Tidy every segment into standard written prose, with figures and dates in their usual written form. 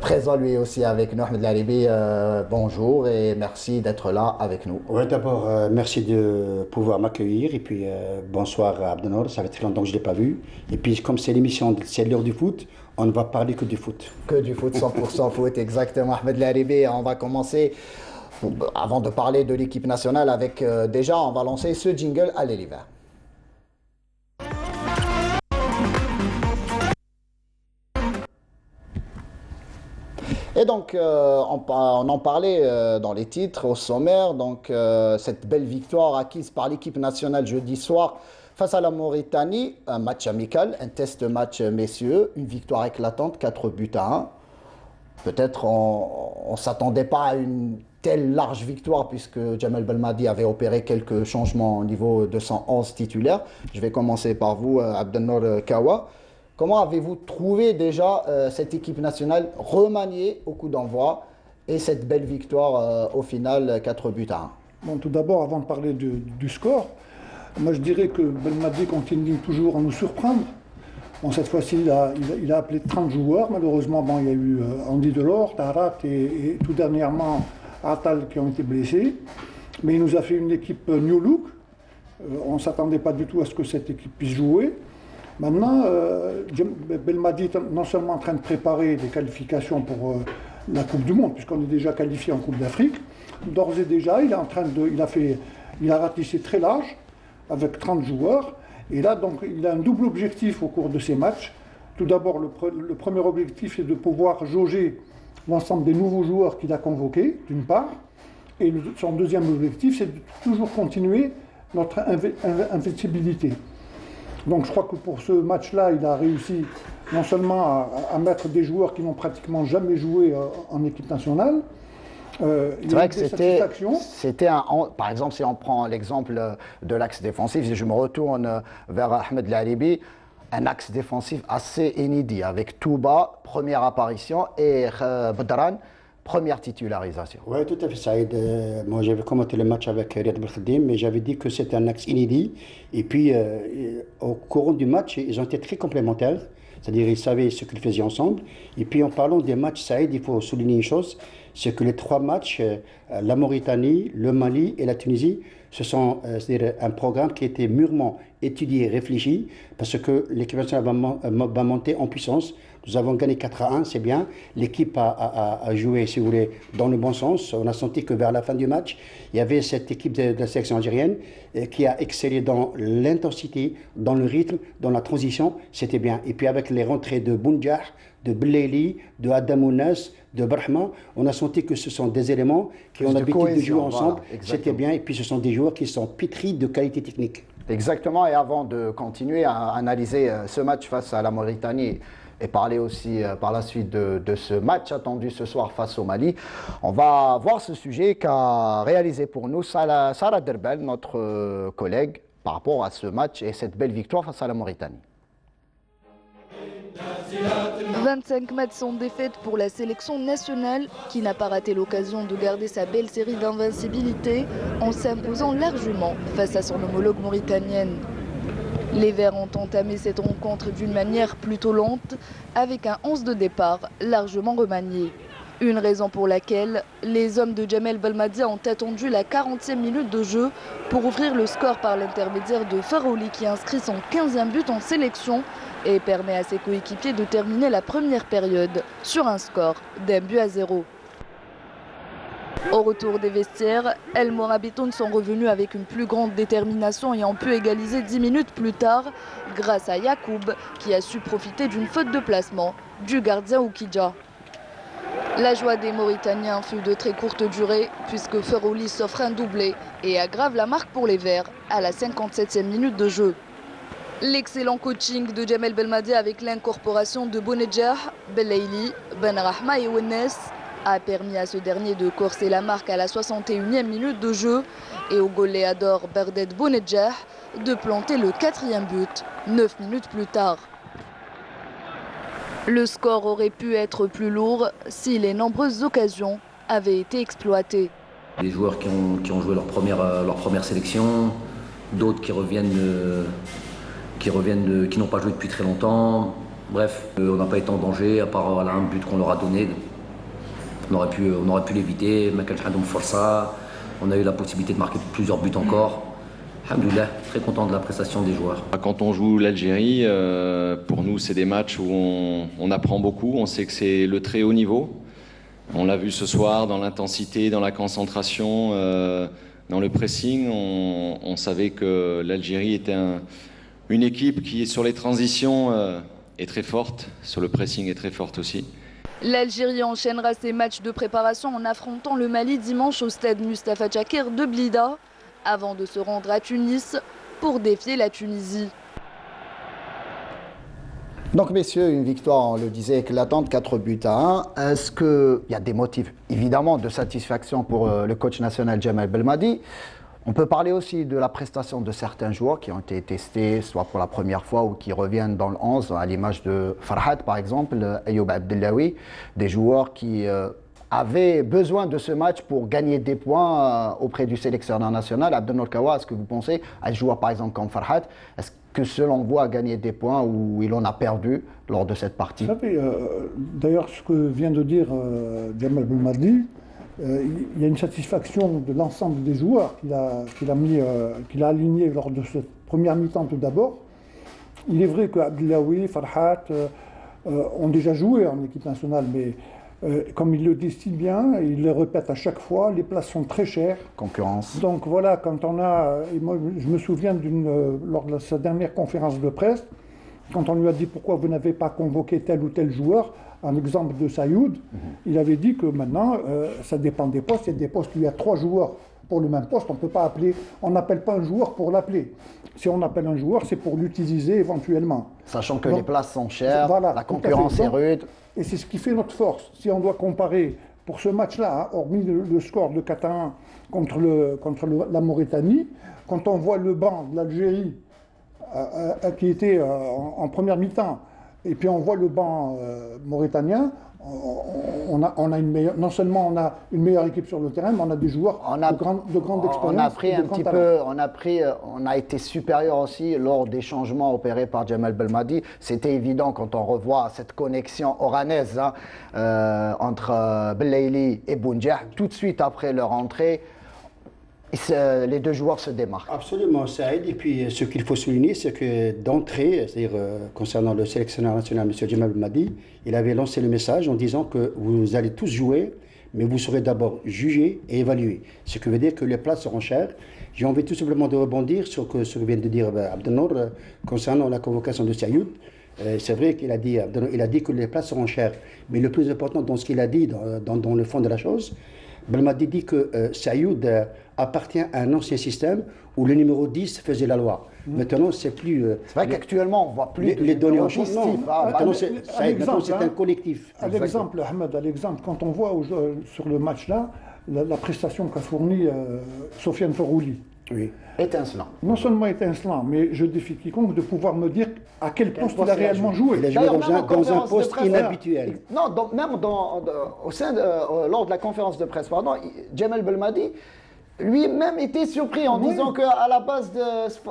Présent lui aussi avec nous, Ahmed Laribi. Bonjour et merci d'être là avec nous. Ouais, d'abord, merci de pouvoir m'accueillir. Et puis, bonsoir Abdenor, ça fait très longtemps que je ne l'ai pas vu. Et puis, comme c'est l'émission, c'est l'heure du foot, on ne va parler que du foot. Que du foot, 100% foot, exactement. Ahmed Laribi, on va commencer, avant de parler de l'équipe nationale, avec déjà, on va lancer ce jingle à l'hiver. Et donc, on en parlait dans les titres, au sommaire. Donc, cette belle victoire acquise par l'équipe nationale jeudi soir face à la Mauritanie. Un match amical, un test match messieurs, une victoire éclatante, 4 buts à 1. Peut-être on ne s'attendait pas à une telle large victoire puisque Jamel Belmadi avait opéré quelques changements au niveau de son 11 titulaire. Je vais commencer par vous, Abdelnour Kawa. Comment avez-vous trouvé déjà cette équipe nationale remaniée au coup d'envoi et cette belle victoire au final 4 buts à 1? Bon, tout d'abord, avant de parler du score, moi je dirais que Belmadi continue toujours à nous surprendre. Bon, cette fois-ci, il a appelé 30 joueurs. Malheureusement, bon, il y a eu Andy Delors, Tarat et tout dernièrement Atal qui ont été blessés. Mais il nous a fait une équipe new look. On ne s'attendait pas du tout à ce que cette équipe puisse jouer. Maintenant, Belmadi est non seulement en train de préparer des qualifications pour la Coupe du Monde, puisqu'on est déjà qualifié en Coupe d'Afrique. D'ores et déjà, il a ratissé très large avec 30 joueurs. Et là, donc, il a un double objectif au cours de ces matchs. Tout d'abord, le premier objectif est de pouvoir jauger l'ensemble des nouveaux joueurs qu'il a convoqués, d'une part. Et son deuxième objectif, c'est de toujours continuer notre invincibilité. Donc je crois que pour ce match-là, il a réussi non seulement à mettre des joueurs qui n'ont pratiquement jamais joué en équipe nationale. C'est vrai que par exemple, si on prend l'exemple de l'axe défensif, si je me retourne vers Ahmed Laribi, un axe défensif assez inédit avec Touba, première apparition, et Badran, première titularisation. Oui, tout à fait, Saïd. Moi, j'avais commenté le match avec Riyad Belkhadim, mais j'avais dit que c'était un axe inédit. Et puis, au cours du match, ils ont été très complémentaires. C'est-à-dire, ils savaient ce qu'ils faisaient ensemble. Et puis, en parlant des matchs, Saïd, il faut souligner une chose, c'est que les trois matchs, la Mauritanie, le Mali et la Tunisie, c'est-à-dire un programme qui a été mûrement étudié, réfléchi, parce que l'équipe nationale va monter en puissance. Nous avons gagné 4-1, c'est bien. L'équipe a joué, si vous voulez, dans le bon sens. On a senti que vers la fin du match, il y avait cette équipe de la sélection algérienne qui a excellé dans l'intensité, dans le rythme, dans la transition. C'était bien. Et puis avec les rentrées de Bounjah, de Bleli, de Adamounas, de Brahma, on a senti que ce sont des éléments qui ont l'habitude de jouer ensemble. Voilà, c'était bien. Et puis ce sont des joueurs qui sont pétris de qualité technique. Exactement. Et avant de continuer à analyser ce match face à la Mauritanie, et parler aussi par la suite de ce match attendu ce soir face au Mali. On va voir ce sujet qu'a réalisé pour nous Sarah Derbel, notre collègue, par rapport à ce match et cette belle victoire face à la Mauritanie. 25 matchs sans défaite pour la sélection nationale qui n'a pas raté l'occasion de garder sa belle série d'invincibilité en s'imposant largement face à son homologue mauritanienne. Les Verts ont entamé cette rencontre d'une manière plutôt lente, avec un 11 de départ largement remanié. Une raison pour laquelle les hommes de Jamel Belmadi ont attendu la 40e minute de jeu pour ouvrir le score par l'intermédiaire de Farouli qui inscrit son 15e but en sélection et permet à ses coéquipiers de terminer la première période sur un score d'1-0. Au retour des vestiaires, El Morabitoun sont revenus avec une plus grande détermination et ont pu égaliser 10 minutes plus tard grâce à Yacoub qui a su profiter d'une faute de placement du gardien Oukidja. La joie des Mauritaniens fut de très courte durée puisque Ferouli s'offre un doublé et aggrave la marque pour les Verts à la 57e minute de jeu. L'excellent coaching de Jamel Belmadi avec l'incorporation de Bounedjah, Belaili, Benrahma et Ounes a permis à ce dernier de corser la marque à la 61e minute de jeu et au goléador Berdet Bounedjah de planter le 4e but 9 minutes plus tard. Le score aurait pu être plus lourd si les nombreuses occasions avaient été exploitées. Des joueurs qui ont joué leur première sélection, d'autres qui n'ont pas joué depuis très longtemps. Bref, on n'a pas été en danger, à part voilà, un but qu'on leur a donné. On aurait pu l'éviter. On a eu la possibilité de marquer plusieurs buts encore. Alhamdoulilah, très content de la prestation des joueurs. Quand on joue l'Algérie, pour nous, c'est des matchs où on apprend beaucoup. On sait que c'est le très haut niveau. On l'a vu ce soir dans l'intensité, dans la concentration, dans le pressing. On savait que l'Algérie était une équipe qui, sur les transitions, est très forte. Sur le pressing, est très forte aussi. L'Algérie enchaînera ses matchs de préparation en affrontant le Mali dimanche au stade Mustapha Tchakir de Blida, avant de se rendre à Tunis pour défier la Tunisie. Donc messieurs, une victoire, on le disait, éclatante, 4-1. Est-ce qu'il y a des motifs, évidemment, de satisfaction pour le coach national Djemal Belmadi? On peut parler aussi de la prestation de certains joueurs qui ont été testés, soit pour la première fois ou qui reviennent dans le 11, à l'image de Farhat par exemple, Ayoub Abdellaoui, des joueurs qui avaient besoin de ce match pour gagner des points auprès du sélectionneur national. Abdelnour Kawa, est-ce que vous pensez à un joueur par exemple comme Farhat, est-ce que selon vous a gagné des points ou il en a perdu lors de cette partie? Vous savez, d'ailleurs ce que vient de dire Djemal Belmadi, il y a une satisfaction de l'ensemble des joueurs qu'il a alignés lors de cette première mi-temps tout d'abord. Il est vrai que Abdellaoui, Farhat ont déjà joué en équipe nationale, mais comme il le dit si bien, il le répète à chaque fois, les places sont très chères. Concurrence. Donc voilà, quand on a... Et moi, je me souviens lors de sa dernière conférence de presse, quand on lui a dit pourquoi vous n'avez pas convoqué tel ou tel joueur, un exemple de Sayoud, il avait dit que maintenant, ça dépend des postes. Il y a des postes où il y a 3 joueurs pour le même poste. On ne peut pas appeler, on n'appelle pas un joueur pour l'appeler. Si on appelle un joueur, c'est pour l'utiliser éventuellement. Sachant que les places sont chères, voilà, la concurrence est rude. Et c'est ce qui fait notre force. Si on doit comparer pour ce match-là, hein, hormis le score de 4-1 contre la Mauritanie, quand on voit le banc de l'Algérie qui était en première mi-temps, et puis on voit le banc mauritanien, on a une meilleure, non seulement on a une meilleure équipe sur le terrain, mais on a des joueurs de grande expérience. On a été supérieur aussi lors des changements opérés par Djemal Belmadi. C'était évident quand on revoit cette connexion oranaise entre Belaïli et Bounjah, tout de suite après leur entrée. Les deux joueurs se démarquent. Absolument, Saïd. Et puis, ce qu'il faut souligner, c'est que d'entrée, c'est-à-dire concernant le sélectionneur national, M. Djemal Belmadi, il avait lancé le message en disant que vous allez tous jouer, mais vous serez d'abord jugés et évalués. Ce qui veut dire que les places seront chères. J'ai envie tout simplement de rebondir sur ce que vient de dire Abdelnour concernant la convocation de Sayoud. C'est vrai qu'il a dit que les places seront chères, mais le plus important dans ce qu'il a dit, dans le fond de la chose, Belmadi dit que Sayoud appartient à un ancien système où le numéro 10 faisait la loi. Maintenant, c'est plus... c'est vrai qu'actuellement, on ne voit plus les données en positif. Maintenant, c'est un collectif. À l'exemple, Ahmed, quand on voit sur le match-là, la prestation qu'a fournie Sofiane Ferrouli. Oui. Étincelant. Non seulement étincelant, mais je défie quiconque de pouvoir me dire à quel poste il a réellement joué. Il a joué dans un poste inhabituel. Non, lors de la conférence de presse, Djemal Belmadi lui-même était surpris en disant qu'à la base,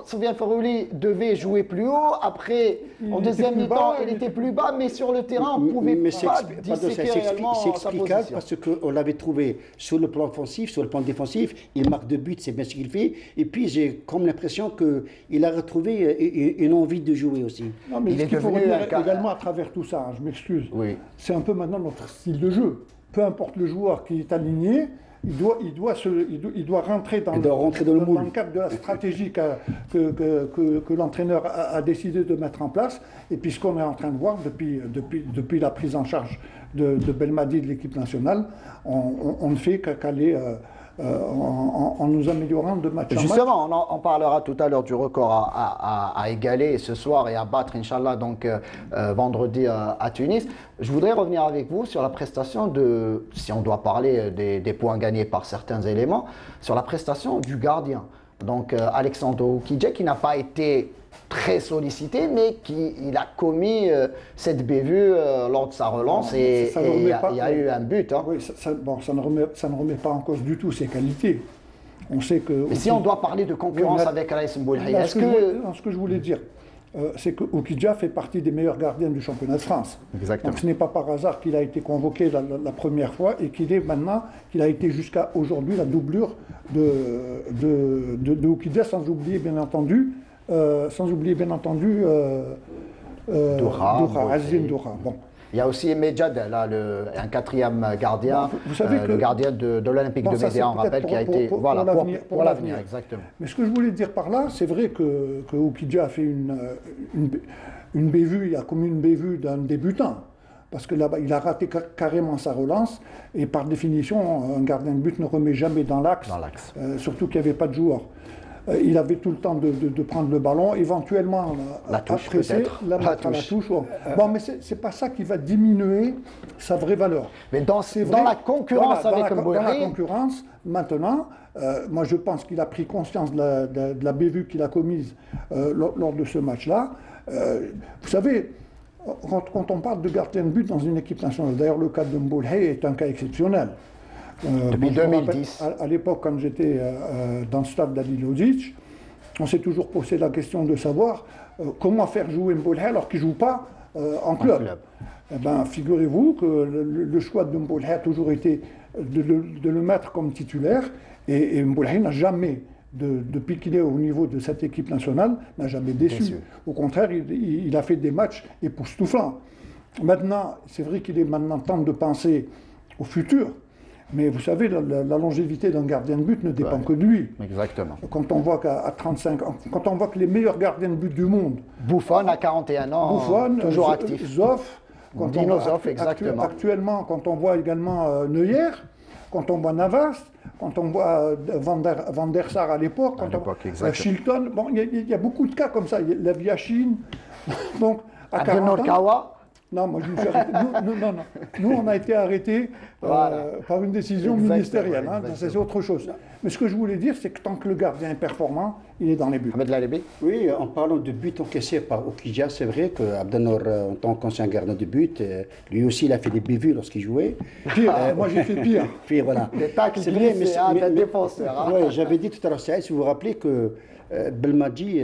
Sofiane Ferrouli devait jouer plus haut. Après, en deuxième mi-temps, il était plus bas, mais sur le terrain, on ne pouvait pas disséquer réellement sa position. C'est explicable parce qu'on l'avait trouvé sur le plan offensif, sur le plan défensif. Il marque 2 buts, c'est bien ce qu'il fait. Et puis, j'ai comme l'impression qu'il a retrouvé une envie de jouer aussi. Non, mais ce qu'il faut retenir également à travers tout ça, je m'excuse, c'est un peu maintenant notre style de jeu. Peu importe le joueur qui est aligné, il doit rentrer dans le cadre de la stratégie que l'entraîneur a décidé de mettre en place. Et puis ce qu'on est en train de voir depuis la prise en charge de Belmadi de l'équipe nationale, on ne fait qu'aller en nous améliorant de match en match. Justement, on parlera tout à l'heure du record à égaler ce soir et à battre, Inch'Allah, donc vendredi à Tunis. Je voudrais revenir avec vous sur la prestation si on doit parler des points gagnés par certains éléments, sur la prestation du gardien. Donc Alexandre Oukidje, qui n'a pas été très sollicité, mais il a commis cette bévue lors de sa relance et il y a eu un but. Hein. Oui, ça ne remet pas en cause du tout ses qualités. On sait que... Mais si on doit parler de concurrence avec Raïs Mboulhi, ce que je voulais dire, c'est que Oukidja fait partie des meilleurs gardiens du championnat de France. Exactement. Donc ce n'est pas par hasard qu'il a été convoqué la première fois et qu'il a été jusqu'à aujourd'hui la doublure de Oukidja, sans oublier bien entendu Doura, Azzedine Doura. Bon. Il y a aussi Medjad, là, un quatrième gardien, vous savez que, le gardien de l'Olympique de Médéa, on rappelle, qui a été pour l'avenir, exactement. Mais ce que je voulais dire par là, c'est vrai que Oukidja a fait une bévue, il a commis une bévue d'un débutant. Parce que là-bas, il a raté carrément sa relance, et par définition, un gardien de but ne remet jamais dans l'axe, surtout qu'il n'y avait pas de joueur. Il avait tout le temps de prendre le ballon, éventuellement la touche, presser, la touche. Bon, mais c'est pas ça qui va diminuer sa vraie valeur. Mais dans la concurrence avec Mboulhi, dans la concurrence, maintenant, moi je pense qu'il a pris conscience de la bévue qu'il a commise lors de ce match-là. Vous savez, quand on parle de gardien de but dans une équipe nationale, d'ailleurs le cas de Mboulhi est un cas exceptionnel. Depuis 2010. À l'époque, quand j'étais dans le staff d'Ali Lozic, on s'est toujours posé la question de savoir comment faire jouer Mboulhi alors qu'il ne joue pas en club. Eh ben, figurez-vous que le choix de Mboulhi a toujours été de le mettre comme titulaire, et Mboulhi n'a jamais, depuis qu'il est au niveau de cette équipe nationale, n'a jamais déçu. Au contraire, il a fait des matchs époustouflants. Maintenant, c'est vrai qu'il est maintenant temps de penser au futur. Mais vous savez, la longévité d'un gardien de but ne dépend que de lui. Exactement. Quand on voit qu'à 35 ans, quand on voit que les meilleurs gardiens de but du monde... Buffon à 41 ans, toujours actif. Zoff, exactement. Actuellement, quand on voit également Neuer, quand on voit Navas, quand on voit Van der Sar à l'époque, Chilton, bon, il y a beaucoup de cas comme ça. La Viachine, donc à 40 ans... Non, moi je me suis arrêté. Nous, on a été arrêtés par une décision ministérielle. C'est autre chose. Mais ce que je voulais dire, c'est que tant que le gardien est performant, il est dans les buts. Ahmed Lalibi. Oui, en parlant de buts encaissés par Oukidja, c'est vrai qu'Abdennour, en tant qu'ancien gardien de but, lui aussi, il a fait des bévues lorsqu'il jouait. Pire, moi j'ai fait pire. Puis voilà. Des tacles glissés, d'un défenseur. Oui, j'avais dit tout à l'heure, si vous vous rappelez que Belmadi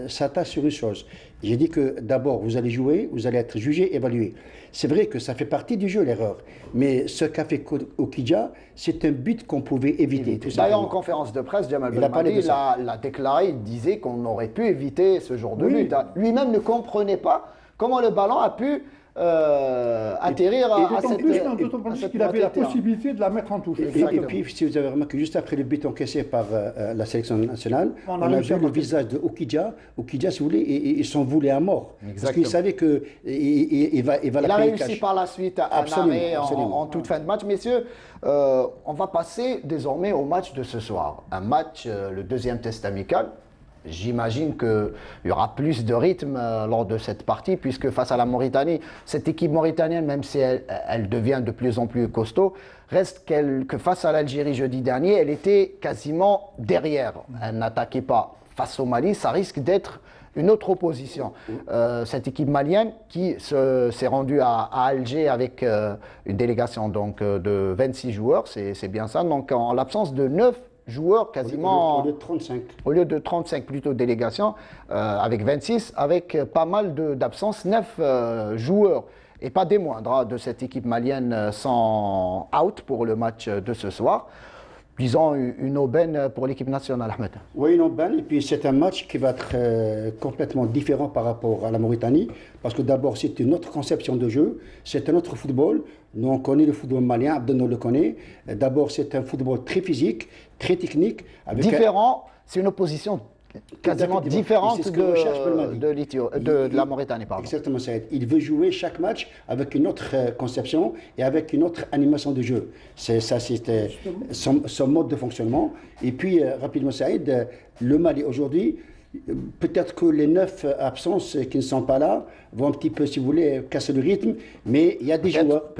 s'attache sur une chose. J'ai dit que d'abord, vous allez jouer, vous allez être jugé, évalué. C'est vrai que ça fait partie du jeu, l'erreur. Mais ce qu'a fait Oukidja, c'est un but qu'on pouvait éviter. D'ailleurs, en conférence de presse, Djemal Belmadi l'a déclaré, il disait qu'on aurait pu éviter ce genre de but. Lui-même ne comprenait pas comment le ballon a pu atterrir à d'autant plus qu'il avait la possibilité de la mettre en touche. Et puis, si vous avez remarqué, juste après le but encaissé par la sélection nationale, on a vu le visage de Oukidja. Oukidja, si vous voulez, il s'en voulait à mort. Exactement. Parce qu'il savait qu'il va la payer. Il a réussi par la suite à arrêter en toute fin de match. Messieurs, on va passer désormais au match de ce soir. Un match, le deuxième test amical. J'imagine qu'il y aura plus de rythme lors de cette partie, puisque face à la Mauritanie, cette équipe mauritanienne, même si elle devient de plus en plus costaud, reste que face à l'Algérie jeudi dernier, elle était quasiment derrière. Elle n'attaquait pas. Face au Mali, ça risque d'être une autre opposition. Cette équipe malienne qui s'est rendue à Alger avec une délégation donc, de 26 joueurs, c'est bien ça, donc en l'absence de 9 joueurs quasiment... Au lieu de 35. Au lieu de 35 plutôt délégations, avec 26, avec pas mal d'absences, 9 joueurs. Et pas des moindres de cette équipe malienne sans out pour le match de ce soir. Disons une aubaine pour l'équipe nationale, Ahmed. Oui, une aubaine. Et puis c'est un match qui va être complètement différent par rapport à la Mauritanie. Parce que d'abord, c'est une autre conception de jeu. C'est un autre football. Nous, on connaît le football malien, Abdennour le connaît. D'abord, c'est un football très physique, très technique. Différent, c'est une opposition quasiment différente de la Mauritanie. Pardon. Exactement, Saïd. Il veut jouer chaque match avec une autre conception et avec une autre animation de jeu. C'est son mode de fonctionnement. Et puis, rapidement, Saïd, le Mali aujourd'hui, peut-être que les 9 absences qui ne sont pas là vont un petit peu, si vous voulez, casser le rythme, mais il y a des joueurs.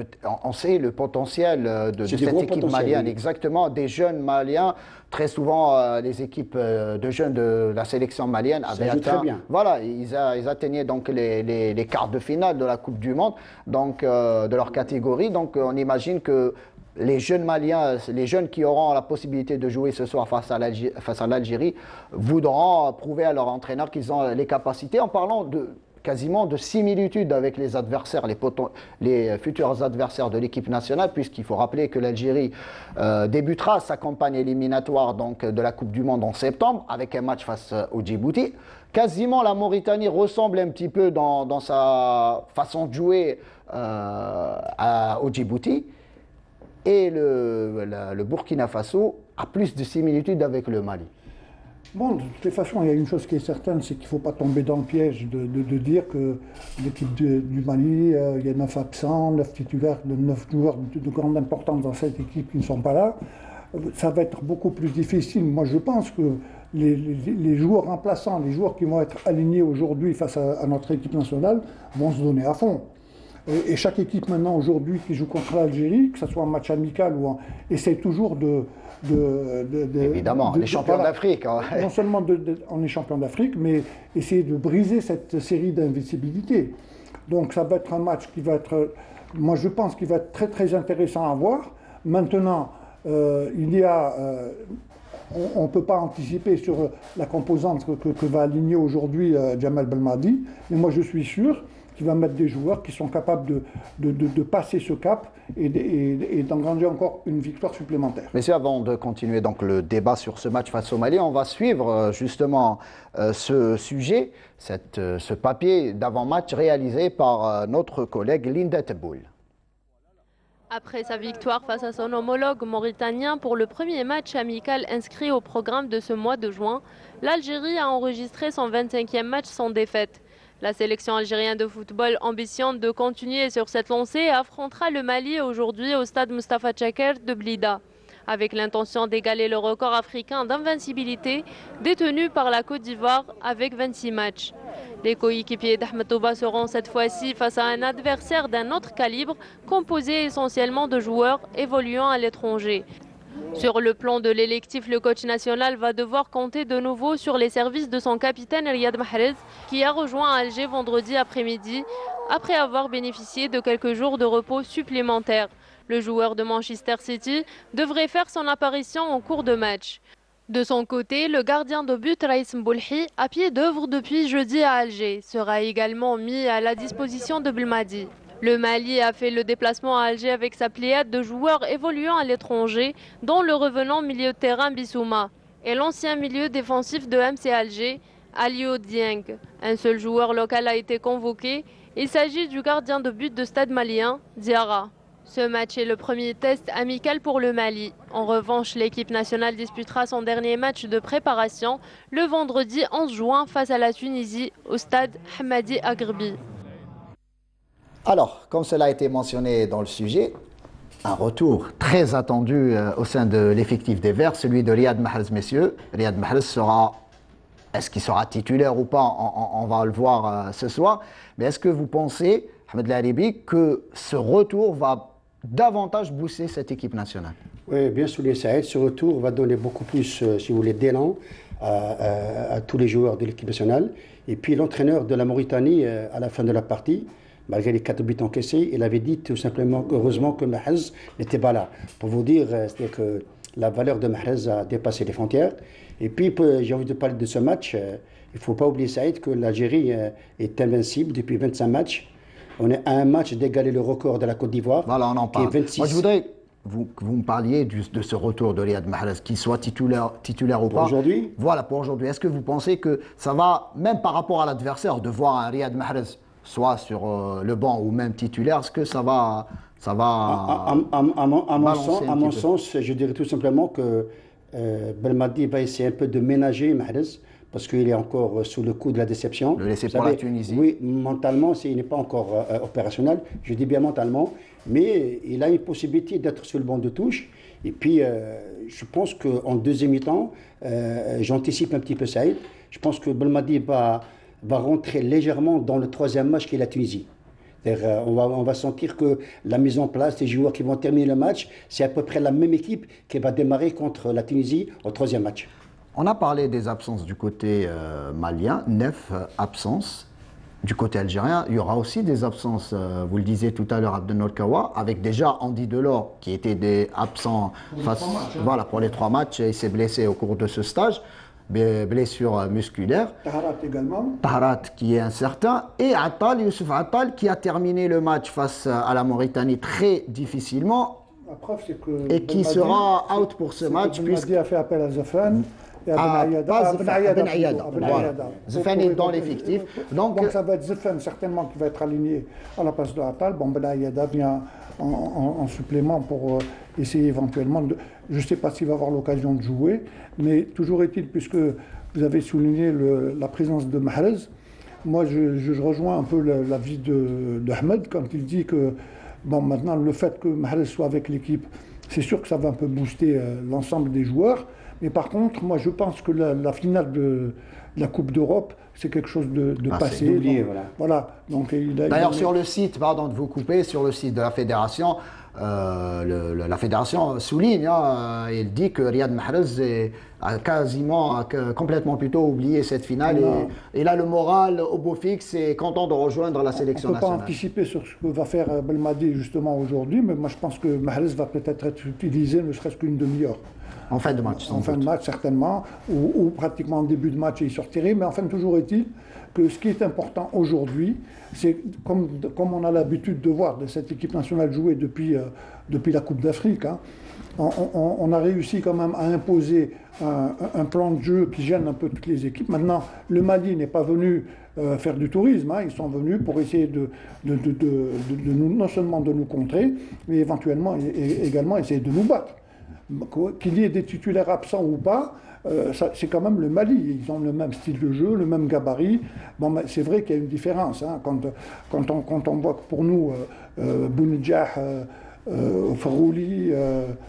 On sait le potentiel de cette équipe malienne, exactement, des jeunes maliens. Très souvent, les équipes de jeunes de la sélection malienne avaient atteint, très bien. Voilà, ils atteignaient donc les quarts de finale de la Coupe du Monde, donc de leur catégorie. Donc on imagine que les jeunes Maliens, les jeunes qui auront la possibilité de jouer ce soir face à l'Algérie, voudront prouver à leur entraîneur qu'ils ont les capacités, en parlant quasiment de similitude avec les adversaires, les futurs adversaires de l'équipe nationale, puisqu'il faut rappeler que l'Algérie débutera sa campagne éliminatoire donc, de la Coupe du Monde en septembre, avec un match face au Djibouti. Quasiment la Mauritanie ressemble un petit peu dans sa façon de jouer au Djibouti. Et le Burkina Faso a plus de similitudes avec le Mali. Bon, de toutes les façons, il y a une chose qui est certaine, c'est qu'il ne faut pas tomber dans le piège de dire que l'équipe du Mali, il y a 9 absents, 9 titulaires, 9 joueurs de grande importance dans cette équipe qui ne sont pas là. Ça va être beaucoup plus difficile. Moi, je pense que les joueurs remplaçants, les joueurs qui vont être alignés aujourd'hui face à notre équipe nationale, vont se donner à fond. Et chaque équipe maintenant aujourd'hui qui joue contre l'Algérie, que ce soit en match amical ou essaie toujours évidemment, les champions d'Afrique. Hein. Non seulement on est champion d'Afrique, mais essayer de briser cette série d'invincibilité. Donc ça va être un match qui va être, moi je pense qu'il va être très très intéressant à voir. Maintenant, on ne peut pas anticiper sur la composante que va aligner aujourd'hui Djemal Belmadi, mais moi je suis sûr qui va mettre des joueurs qui sont capables de passer ce cap et d'engranger encore une victoire supplémentaire. Messieurs, avant de continuer donc le débat sur ce match face au Mali, on va suivre justement ce sujet, ce papier d'avant-match réalisé par notre collègue Linda Teboul. Après sa victoire face à son homologue mauritanien pour le premier match amical inscrit au programme de ce mois de juin, l'Algérie a enregistré son 25e match sans défaite. La sélection algérienne de football ambitionne de continuer sur cette lancée et affrontera le Mali aujourd'hui au stade Mustafa Tchaker de Blida, avec l'intention d'égaler le record africain d'invincibilité détenu par la Côte d'Ivoire avec 26 matchs. Les coéquipiers d'Ahmed Touba seront cette fois-ci face à un adversaire d'un autre calibre, composé essentiellement de joueurs évoluant à l'étranger. Sur le plan de l'électif, le coach national va devoir compter de nouveau sur les services de son capitaine Riyad Mahrez, qui a rejoint Alger vendredi après-midi, après avoir bénéficié de quelques jours de repos supplémentaires. Le joueur de Manchester City devrait faire son apparition en cours de match. De son côté, le gardien de but Raïs Mboulhi, à pied d'œuvre depuis jeudi à Alger, sera également mis à la disposition de Belmadi. Le Mali a fait le déplacement à Alger avec sa pléiade de joueurs évoluant à l'étranger, dont le revenant milieu de terrain Bissouma et l'ancien milieu défensif de MC Alger, Alio Dieng. Un seul joueur local a été convoqué. Il s'agit du gardien de but de Stade malien, Diarra. Ce match est le premier test amical pour le Mali. En revanche, l'équipe nationale disputera son dernier match de préparation le vendredi 11 juin face à la Tunisie au stade Hamadi Agrbi. Alors, comme cela a été mentionné dans le sujet, un retour très attendu au sein de l'effectif des Verts, celui de Riyad Mahrez, messieurs. Riyad Mahrez est-ce qu'il sera titulaire ou pas, on va le voir ce soir. Mais est-ce que vous pensez, Ahmed Laribi, que ce retour va davantage booster cette équipe nationale? Oui, bien sûr, Saïd, ce retour va donner beaucoup plus, si vous voulez, d'élan à tous les joueurs de l'équipe nationale. Et puis l'entraîneur de la Mauritanie, à la fin de la partie, malgré les 4 buts encaissés, il avait dit tout simplement heureusement que Mahrez n'était pas là. Pour vous dire, c'est que la valeur de Mahrez a dépassé les frontières. Et puis, j'ai envie de parler de ce match. Il ne faut pas oublier, Saïd, que l'Algérie est invincible depuis 25 matchs. On est à un match d'égaler le record de la Côte d'Ivoire. Voilà, on en parle. Moi, je voudrais que vous me parliez de ce retour de Riyad Mahrez, qu'il soit titulaire ou pas. Pour aujourd'hui ? Voilà, pour aujourd'hui. Est-ce que vous pensez que ça va, même par rapport à l'adversaire, de voir un Riyad Mahrez soit sur le banc ou même titulaire, est-ce que ça va à mon sens, je dirais tout simplement que Belmadi va essayer un peu de ménager Mahrez parce qu'il est encore sous le coup de la déception. Le laisser pour la Tunisie. Oui, mentalement, il n'est pas encore opérationnel, je dis bien mentalement, mais il a une possibilité d'être sur le banc de touche. Et puis, je pense qu'en deuxième mi-temps, j'anticipe un petit peu Saïd, je pense que Belmadi va rentrer légèrement dans le troisième match qui est la Tunisie. On va sentir que la mise en place des joueurs qui vont terminer le match, c'est à peu près la même équipe qui va démarrer contre la Tunisie au troisième match. On a parlé des absences du côté malien, 9 absences. du côté algérien, il y aura aussi des absences. Vous le disiez tout à l'heure, Abdel Kawa, avec déjà Andy Delors qui était des absents voilà, pour les 3 matchs. Il s'est blessé au cours de ce stage. Blessure musculaire. Taharat également. Taharat qui est incertain. Et Attal, Youssouf Attal, qui a terminé le match face à la Mauritanie très difficilement. La preuve, c'est que et qui sera out pour ce match. Puisqu'il a fait appel à Zafan. Ben Ayada. Zafan est dans l'effectif. Donc ça va être Zafan certainement qui va être aligné à la place de Attal. Bon, Ben Ayada vient en supplément pour essayer éventuellement de... Je ne sais pas s'il va avoir l'occasion de jouer, mais toujours est-il, puisque vous avez souligné la présence de Mahrez, moi je rejoins un peu l'avis d'Ahmed quand il dit que bon, maintenant le fait que Mahrez soit avec l'équipe, c'est sûr que ça va un peu booster l'ensemble des joueurs. Mais par contre, moi je pense que la finale de la Coupe d'Europe, c'est quelque chose de passé. Oublié, donc, voilà. Donc, d'ailleurs, sur le site, pardon de vous couper, sur le site de la fédération, la fédération souligne, il dit que Riyad Mahrez a complètement plutôt oublié cette finale. Et il a le moral au beau fixe et content de rejoindre la sélection nationale. On ne peut pas anticiper sur ce que va faire Belmadi justement aujourd'hui, mais moi je pense que Mahrez va peut-être être utilisé ne serait-ce qu'une demi-heure. En fin de match. En fin de match, certainement, ou pratiquement en début de match, il sortirait. Mais enfin, toujours est-il que ce qui est important aujourd'hui, c'est comme on a l'habitude de voir de cette équipe nationale jouer depuis la Coupe d'Afrique, hein, on a réussi quand même à imposer un plan de jeu qui gêne un peu toutes les équipes. Maintenant, le Mali n'est pas venu faire du tourisme, hein, ils sont venus pour essayer non seulement de nous contrer, mais éventuellement également essayer de nous battre. Qu'il y ait des titulaires absents ou pas, c'est quand même le Mali. Ils ont le même style de jeu, le même gabarit. Bon, c'est vrai qu'il y a une différence. Hein, quand on voit que pour nous, Bounedjah, Farouli,